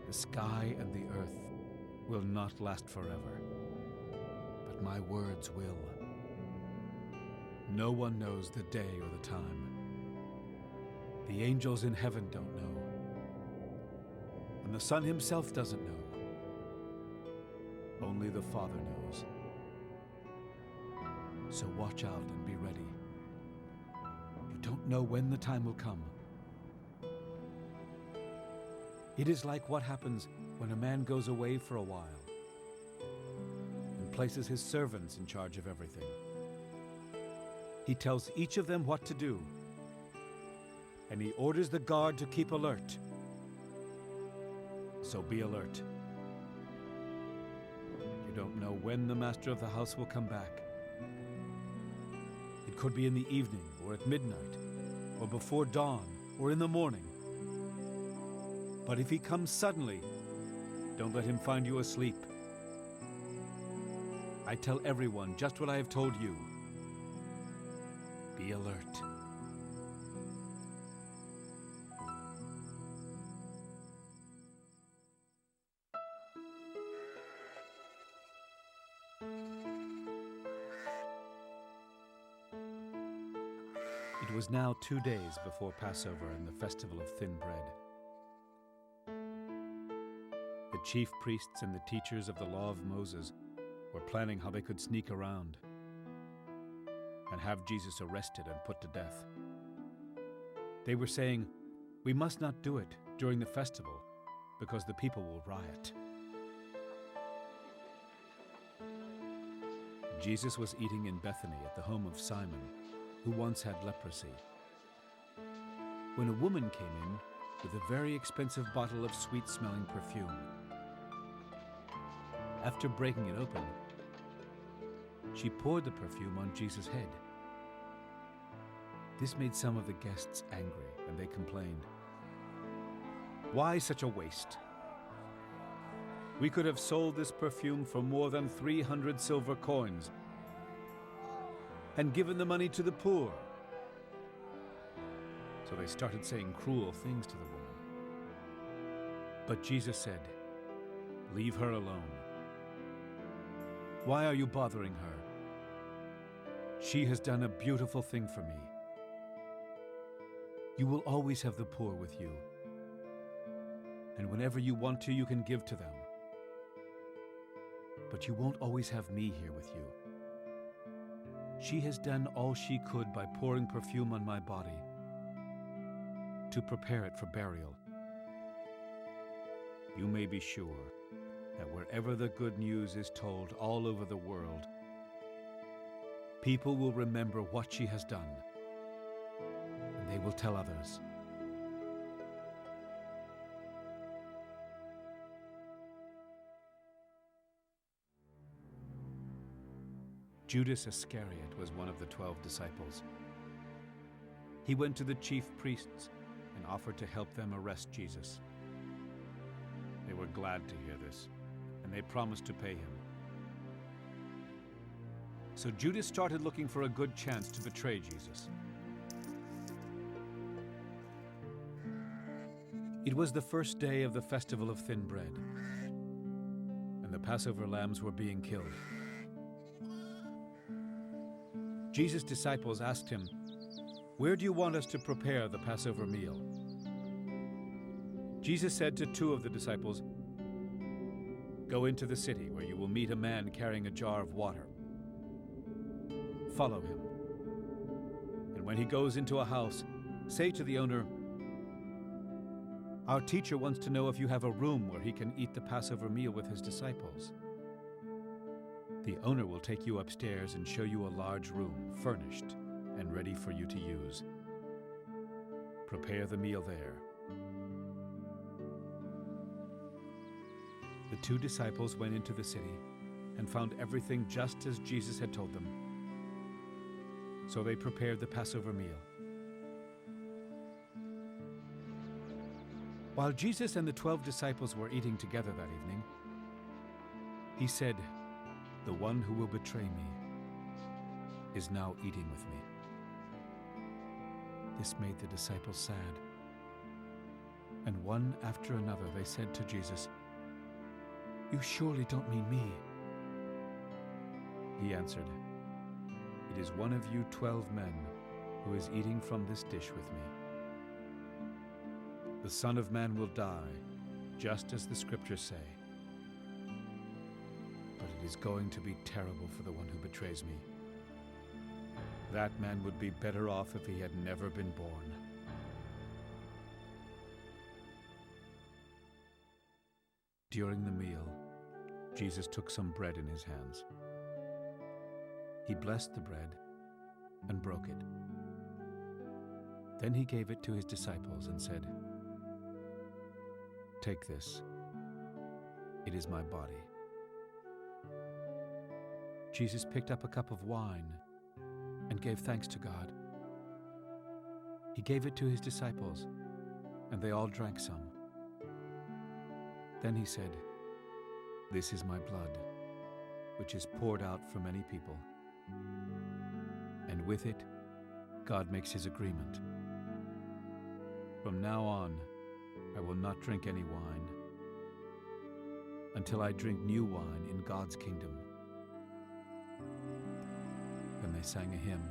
The sky and the earth will not last forever, but my words will. No one knows the day or the time. The angels in heaven don't know, and the Son himself doesn't know. Only the Father knows. So watch out and be ready. You don't know when the time will come. It is like what happens when a man goes away for a while and places his servants in charge of everything. He tells each of them what to do, and he orders the guard to keep alert. So be alert. You don't know when the master of the house will come back. It could be in the evening, or at midnight, or before dawn, or in the morning. But if he comes suddenly, don't let him find you asleep. I tell everyone just what I have told you. Be alert. It was now 2 days before Passover and the festival of thin bread. The chief priests and the teachers of the law of Moses were planning how they could sneak around and have Jesus arrested and put to death. They were saying, "We must not do it during the festival because the people will riot." Jesus was eating in Bethany at the home of Simon, who once had leprosy, when a woman came in with a very expensive bottle of sweet-smelling perfume. After breaking it open, she poured the perfume on Jesus' head. This made some of the guests angry, and they complained, "Why such a waste? We could have sold this perfume for more than 300 silver coins and given the money to the poor." So they started saying cruel things to the woman. But Jesus said, "Leave her alone. Why are you bothering her? She has done a beautiful thing for me. You will always have the poor with you, and whenever you want to, you can give to them. But you won't always have me here with you. She has done all she could by pouring perfume on my body to prepare it for burial. You may be sure that wherever the good news is told all over the world, people will remember what she has done, and they will tell others." Judas Iscariot was one of the 12 disciples. He went to the chief priests and offered to help them arrest Jesus. They were glad to hear this, and they promised to pay him. So Judas started looking for a good chance to betray Jesus. It was the first day of the festival of thin bread, and the Passover lambs were being killed. Jesus' disciples asked him, "Where do you want us to prepare the Passover meal?" Jesus said to 2 of the disciples, "Go into the city where you will meet a man carrying a jar of water. Follow him. And when he goes into a house, say to the owner, 'Our teacher wants to know if you have a room where he can eat the Passover meal with his disciples.' The owner will take you upstairs and show you a large room, furnished and ready for you to use. Prepare the meal there." The 2 disciples went into the city and found everything just as Jesus had told them. So they prepared the Passover meal. While Jesus and the 12 disciples were eating together that evening, he said, "The one who will betray me is now eating with me." This made the disciples sad. And one after another they said to Jesus, "You surely don't mean me." He answered, "It is one of you 12 men who is eating from this dish with me. The Son of Man will die, just as the Scriptures say. But it is going to be terrible for the one who betrays me. That man would be better off if he had never been born." During the meal, Jesus took some bread in his hands. He blessed the bread and broke it. Then he gave it to his disciples and said, "Take this. It is my body." Jesus picked up a cup of wine and gave thanks to God. He gave it to his disciples, and they all drank some. Then he said, "This is my blood, which is poured out for many people." And with it, God makes his agreement. "From now on, I will not drink any wine until I drink new wine in God's kingdom." Then they sang a hymn,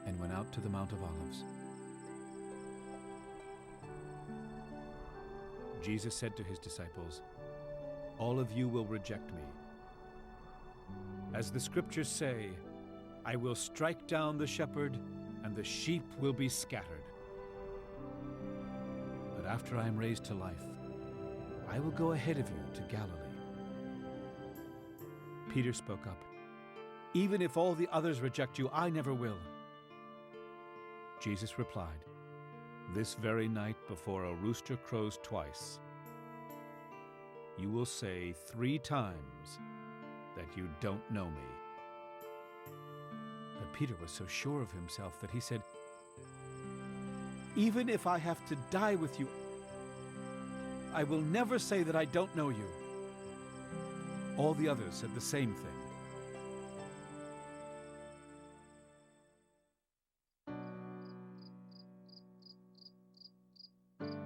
and went out to the Mount of Olives. Jesus said to his disciples, "All of you will reject me. As the scriptures say, I will strike down the shepherd, and the sheep will be scattered. But after I am raised to life, I will go ahead of you to Galilee." Peter spoke up, "Even if all the others reject you, I never will." Jesus replied, "This very night before a rooster crows twice, you will say 3 times that you don't know me." But Peter was so sure of himself that he said, "Even if I have to die with you, I will never say that I don't know you." All the others said the same thing.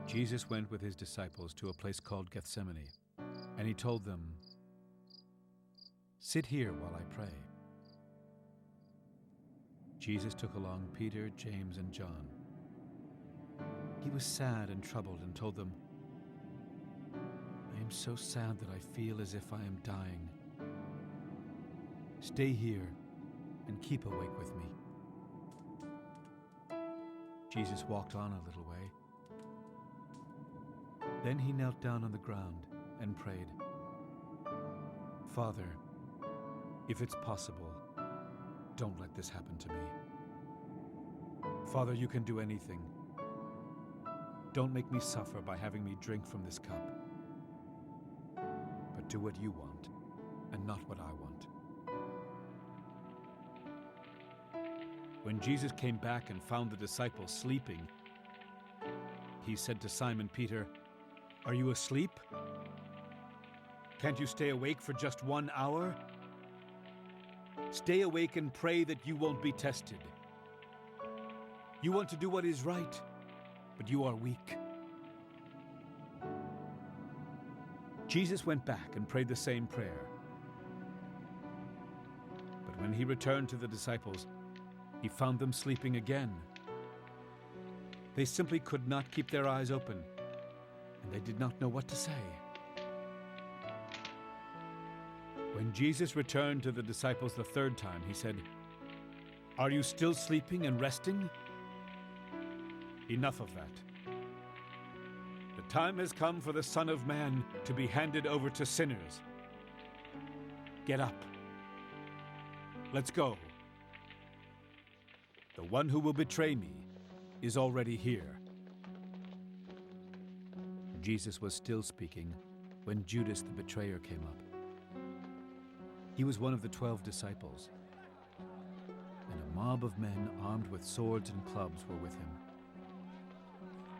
Jesus went with his disciples to a place called Gethsemane, and he told them, "Sit here while I pray." Jesus took along Peter, James, and John. He was sad and troubled and told them, "I am so sad that I feel as if I am dying. Stay here and keep awake with me." Jesus walked on a little way. Then he knelt down on the ground and prayed, "Father, if it's possible, don't let this happen to me. Father, you can do anything. Don't make me suffer by having me drink from this cup. But do what you want and not what I want." When Jesus came back and found the disciples sleeping, he said to Simon Peter, "Are you asleep? Can't you stay awake for just 1 hour? Stay awake and pray that you won't be tested. You want to do what is right, but you are weak." Jesus went back and prayed the same prayer. But when he returned to the disciples, he found them sleeping again. They simply could not keep their eyes open, and they did not know what to say. When Jesus returned to the disciples the 3rd time, he said, "Are you still sleeping and resting? Enough of that. The time has come for the Son of Man to be handed over to sinners. Get up. Let's go. The one who will betray me is already here." Jesus was still speaking when Judas the betrayer came up. He was one of the 12 disciples, and a mob of men armed with swords and clubs were with him.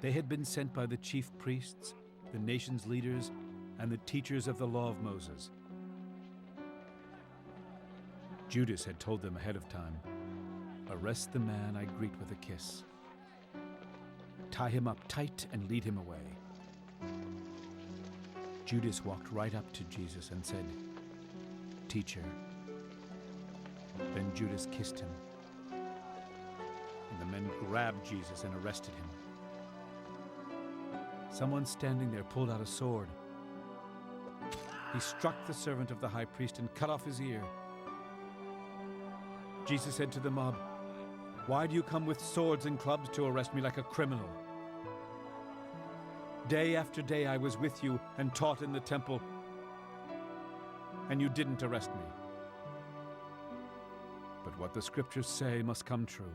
They had been sent by the chief priests, the nation's leaders, and the teachers of the law of Moses. Judas had told them ahead of time, "Arrest the man I greet with a kiss. Tie him up tight and lead him away." Judas walked right up to Jesus and said, "Teacher." Then Judas kissed him, and the men grabbed Jesus and arrested him. Someone standing there pulled out a sword. He struck the servant of the high priest and cut off his ear. Jesus said to the mob, "Why do you come with swords and clubs to arrest me like a criminal? Day after day I was with you and taught in the temple, and you didn't arrest me. But what the scriptures say must come true."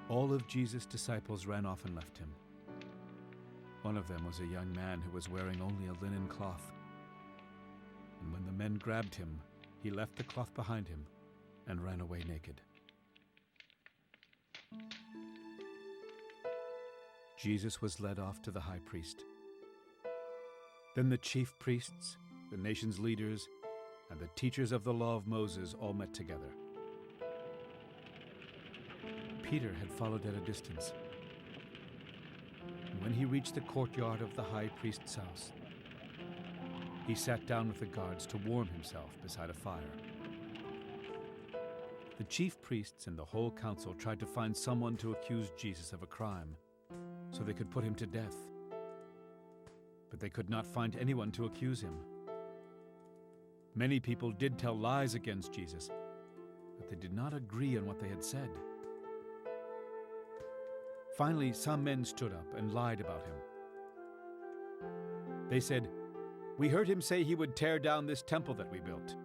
All of Jesus' disciples ran off and left him. One of them was a young man who was wearing only a linen cloth. And when the men grabbed him, he left the cloth behind him and ran away naked. Jesus was led off to the high priest. Then the chief priests, the nation's leaders, and the teachers of the law of Moses all met together. Peter had followed at a distance. And when he reached the courtyard of the high priest's house, he sat down with the guards to warm himself beside a fire. The chief priests and the whole council tried to find someone to accuse Jesus of a crime, so they could put him to death. But they could not find anyone to accuse him. Many people did tell lies against Jesus, but they did not agree on what they had said. Finally, some men stood up and lied about him. They said, "We heard him say he would tear down this temple that we built.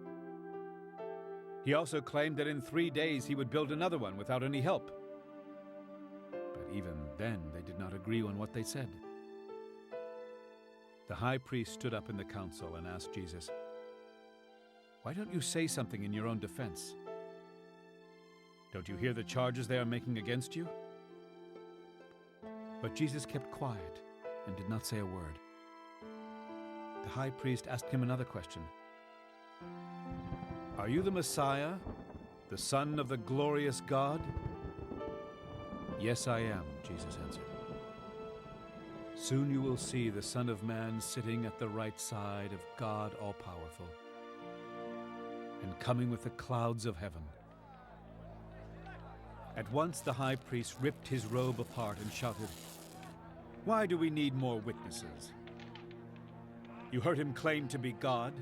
He also claimed that in 3 days he would build another one without any help." But even then, they did not agree on what they said. The high priest stood up in the council and asked Jesus, "Why don't you say something in your own defense? Don't you hear the charges they are making against you?" But Jesus kept quiet and did not say a word. The high priest asked him another question. "Are you the Messiah, the Son of the glorious God?" "Yes, I am," Jesus answered. "Soon you will see the Son of Man sitting at the right side of God all-powerful, and coming with the clouds of heaven." At once the high priest ripped his robe apart and shouted, "Why do we need more witnesses? You heard him claim to be God.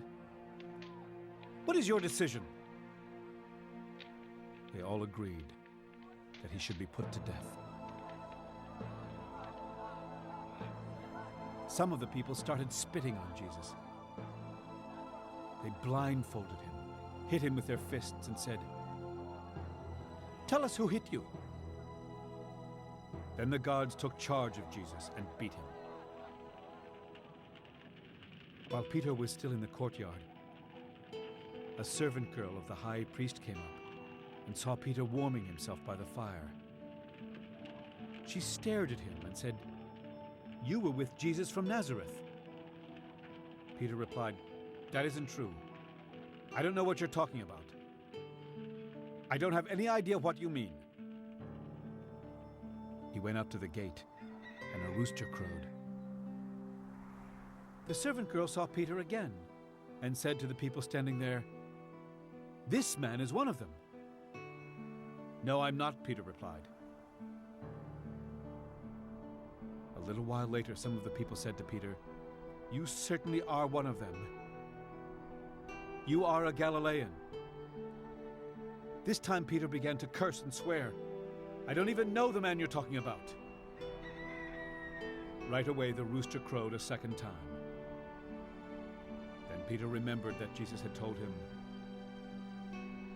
What is your decision?" They all agreed that he should be put to death. Some of the people started spitting on Jesus. They blindfolded him, hit him with their fists, and said, "Tell us who hit you." Then the guards took charge of Jesus and beat him. While Peter was still in the courtyard, a servant girl of the high priest came up and saw Peter warming himself by the fire. She stared at him and said, "You were with Jesus from Nazareth." Peter replied, "That isn't true. I don't know what you're talking about. I don't have any idea what you mean." He went up to the gate, and a rooster crowed. The servant girl saw Peter again and said to the people standing there, "This man is one of them." "No, I'm not," Peter replied. A little while later, some of the people said to Peter, "You certainly are one of them. You are a Galilean." This time Peter began to curse and swear, "I don't even know the man you're talking about." Right away the rooster crowed a second time. Then Peter remembered that Jesus had told him,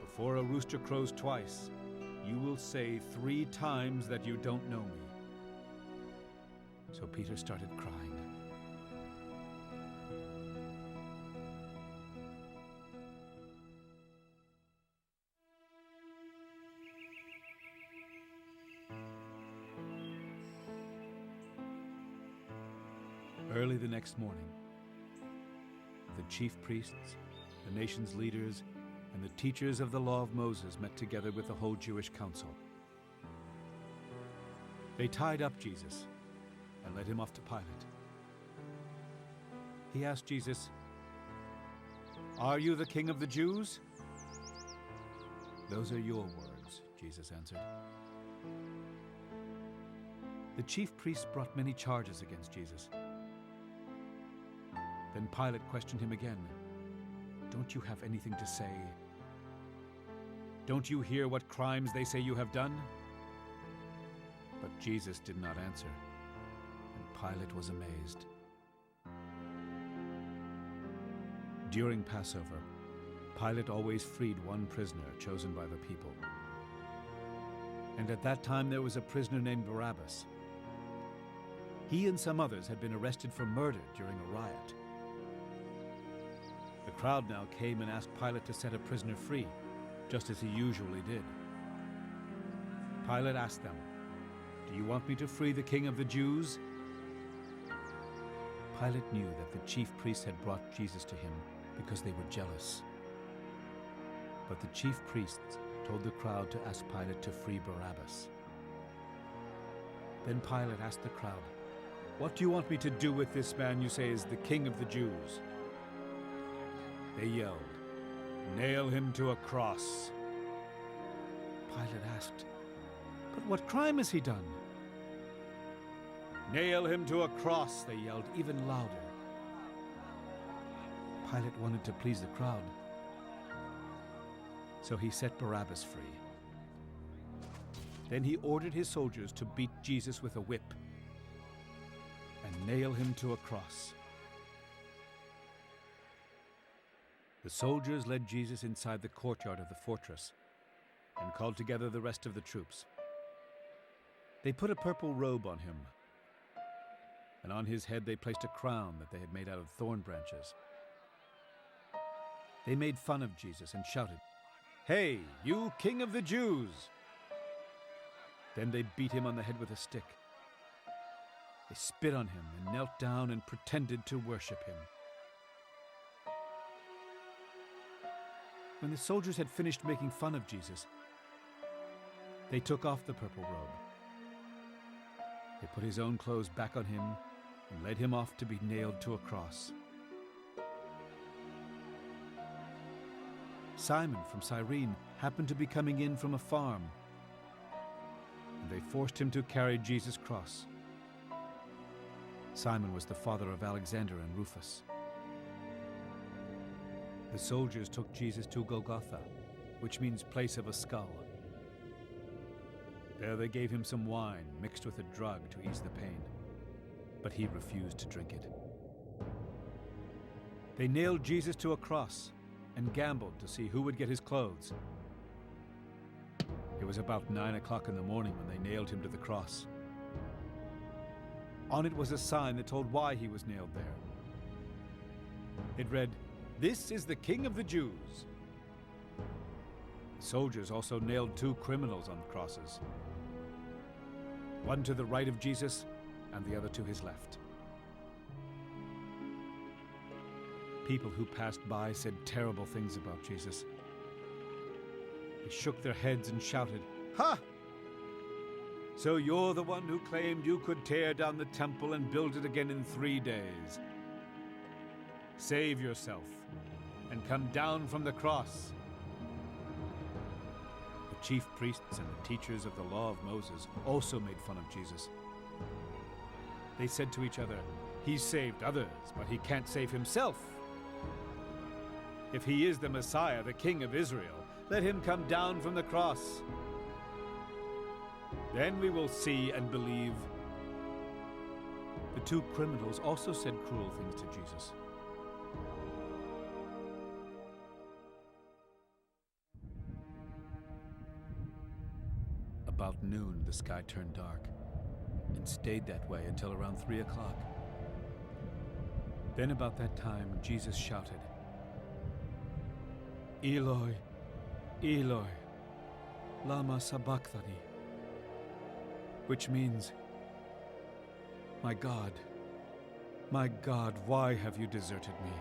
"Before a rooster crows twice, you will say 3 times that you don't know me." So Peter started crying. Early the next morning, the chief priests, the nation's leaders, and the teachers of the law of Moses met together with the whole Jewish council. They tied up Jesus and led him off to Pilate. He asked Jesus, "Are you the king of the Jews?" "Those are your words," Jesus answered. The chief priests brought many charges against Jesus. Then Pilate questioned him again. "Don't you have anything to say? Don't you hear what crimes they say you have done?" But Jesus did not answer, and Pilate was amazed. During Passover, Pilate always freed one prisoner chosen by the people. And at that time there was a prisoner named Barabbas. He and some others had been arrested for murder during a riot. The crowd now came and asked Pilate to set a prisoner free, just as he usually did. Pilate asked them, "Do you want me to free the king of the Jews?" Pilate knew that the chief priests had brought Jesus to him because they were jealous. But the chief priests told the crowd to ask Pilate to free Barabbas. Then Pilate asked the crowd, "What do you want me to do with this man you say is the king of the Jews?" They yelled, "Nail him to a cross." Pilate asked, "But what crime has he done?" "Nail him to a cross," they yelled even louder. Pilate wanted to please the crowd, so he set Barabbas free. Then he ordered his soldiers to beat Jesus with a whip and nail him to a cross. The soldiers led Jesus inside the courtyard of the fortress and called together the rest of the troops. They put a purple robe on him, and on his head they placed a crown that they had made out of thorn branches. They made fun of Jesus and shouted, "Hey, you King of the Jews!" Then they beat him on the head with a stick. They spit on him and knelt down and pretended to worship him. When the soldiers had finished making fun of Jesus, they took off the purple robe. They put his own clothes back on him and led him off to be nailed to a cross. Simon from Cyrene happened to be coming in from a farm, and they forced him to carry Jesus' cross. Simon was the father of Alexander and Rufus. The soldiers took Jesus to Golgotha, which means place of a skull. There they gave him some wine mixed with a drug to ease the pain, but he refused to drink it. They nailed Jesus to a cross and gambled to see who would get his clothes. It was about 9 o'clock in the morning when they nailed him to the cross. On it was a sign that told why he was nailed there. It read, "This is the King of the Jews." The soldiers also nailed 2 criminals on crosses, one to the right of Jesus and the other to his left. People who passed by said terrible things about Jesus. They shook their heads and shouted, "Ha! So you're the one who claimed you could tear down the temple and build it again in 3 days. Save yourself and come down from the cross." The chief priests and the teachers of the law of Moses also made fun of Jesus. They said to each other, "He saved others, but he can't save himself. If he is the Messiah, the King of Israel, let him come down from the cross. Then we will see and believe." The 2 criminals also said cruel things to Jesus. About noon, the sky turned dark and stayed that way until around 3 o'clock. Then about that time, Jesus shouted, "Eloi, Eloi, lama sabachthani," which means, my God, why have you deserted me?"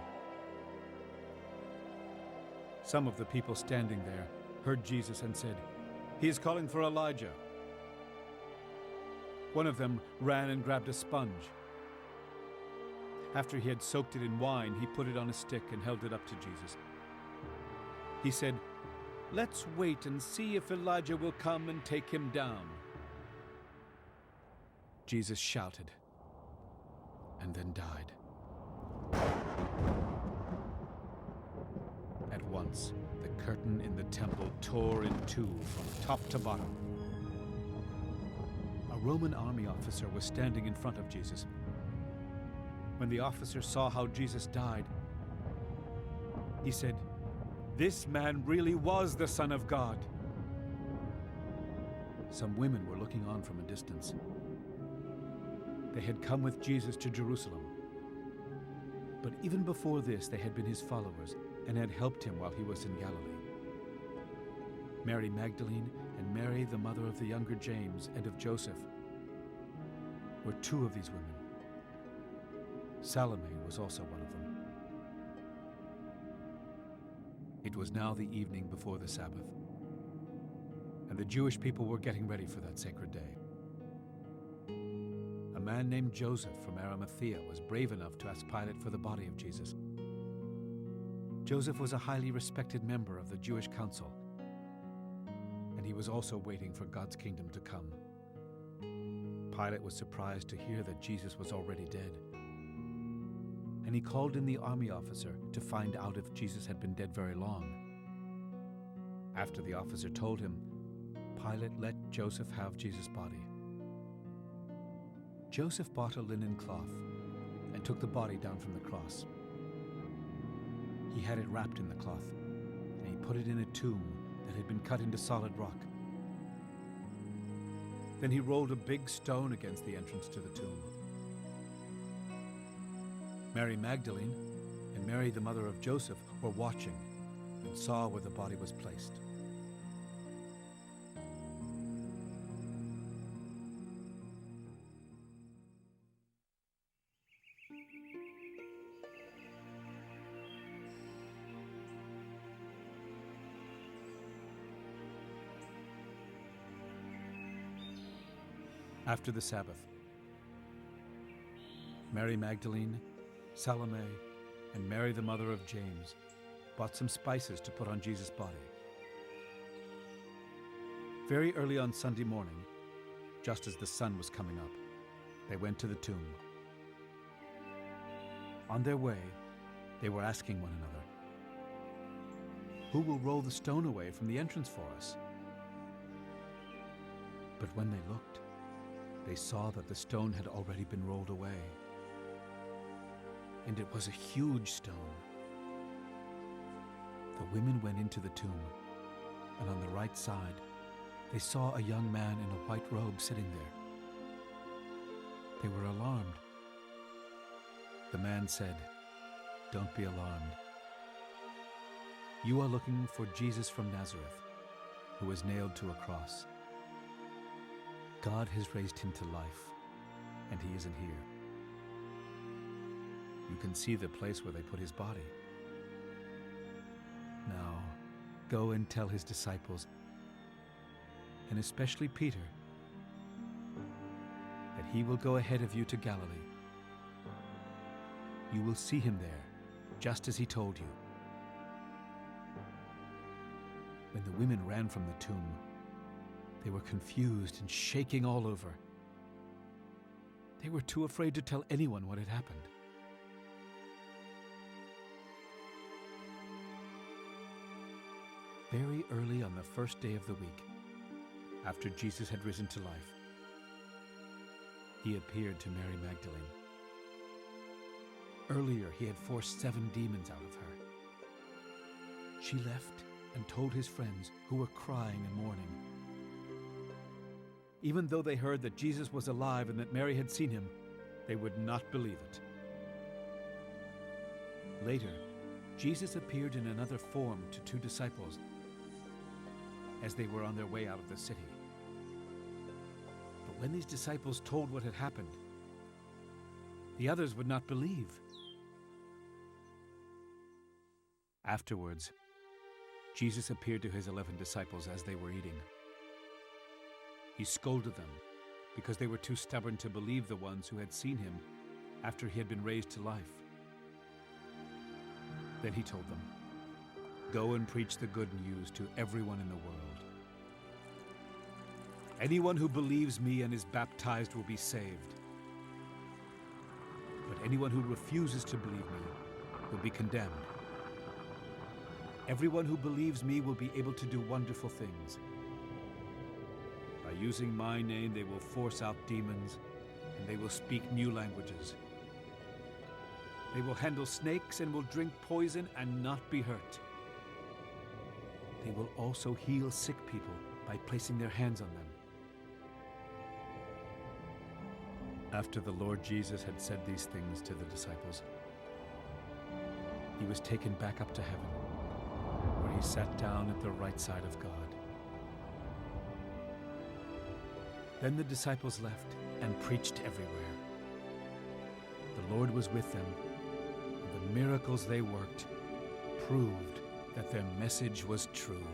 Some of the people standing there heard Jesus and said, "He is calling for Elijah." One of them ran and grabbed a sponge. After he had soaked it in wine, he put it on a stick and held it up to Jesus. He said, "Let's wait and see if Elijah will come and take him down." Jesus shouted and then died. At once, the curtain in the temple tore in 2 from top to bottom. A Roman army officer was standing in front of Jesus. When the officer saw how Jesus died, he said, "This man really was the Son of God." Some women were looking on from a distance. They had come with Jesus to Jerusalem. But even before this, they had been his followers and had helped him while he was in Galilee. Mary Magdalene and Mary, the mother of the younger James and of Joseph, were 2 of these women. Salome was also one of them. It was now the evening before the Sabbath, and the Jewish people were getting ready for that sacred day. A man named Joseph from Arimathea was brave enough to ask Pilate for the body of Jesus. Joseph was a highly respected member of the Jewish council, and and he was also waiting for God's kingdom to come. Pilate was surprised to hear that Jesus was already dead, and he called in the army officer to find out if Jesus had been dead very long. After the officer told him, Pilate let Joseph have Jesus' body. Joseph bought a linen cloth and took the body down from the cross. He had it wrapped in the cloth, and he put it in a tomb that had been cut into solid rock. Then he rolled a big stone against the entrance to the tomb. Mary Magdalene and Mary, the mother of Joseph, were watching and saw where the body was placed. After the Sabbath, Mary Magdalene, Salome, and Mary, the mother of James, bought some spices to put on Jesus' body. Very early on Sunday morning, just as the sun was coming up, they went to the tomb. On their way, they were asking one another, "Who will roll the stone away from the entrance for us?" But when they looked, they saw that the stone had already been rolled away. And it was a huge stone. The women went into the tomb, and on the right side, they saw a young man in a white robe sitting there. They were alarmed. The man said, "Don't be alarmed. You are looking for Jesus from Nazareth, who was nailed to a cross. God has raised him to life, and he isn't here. You can see the place where they put his body. Now, go and tell his disciples, and especially Peter, that he will go ahead of you to Galilee. You will see him there, just as he told you." When the women ran from the tomb, they were confused and shaking all over. They were too afraid to tell anyone what had happened. Very early on the first day of the week, after Jesus had risen to life, he appeared to Mary Magdalene. Earlier, he had forced 7 demons out of her. She left and told his friends, who were crying and mourning. Even though they heard that Jesus was alive and that Mary had seen him, they would not believe it. Later, Jesus appeared in another form to 2 disciples as they were on their way out of the city. But when these disciples told what had happened, the others would not believe. Afterwards, Jesus appeared to his 11 disciples as they were eating. He scolded them because they were too stubborn to believe the ones who had seen him after he had been raised to life. Then he told them, "Go and preach the good news to everyone in the world. Anyone who believes me and is baptized will be saved. But anyone who refuses to believe me will be condemned. Everyone who believes me will be able to do wonderful things. By using my name, they will force out demons, and they will speak new languages. They will handle snakes and will drink poison and not be hurt. They will also heal sick people by placing their hands on them." After the Lord Jesus had said these things to the disciples, he was taken back up to heaven, where he sat down at the right side of God. Then the disciples left and preached everywhere. The Lord was with them, and the miracles they worked proved that their message was true.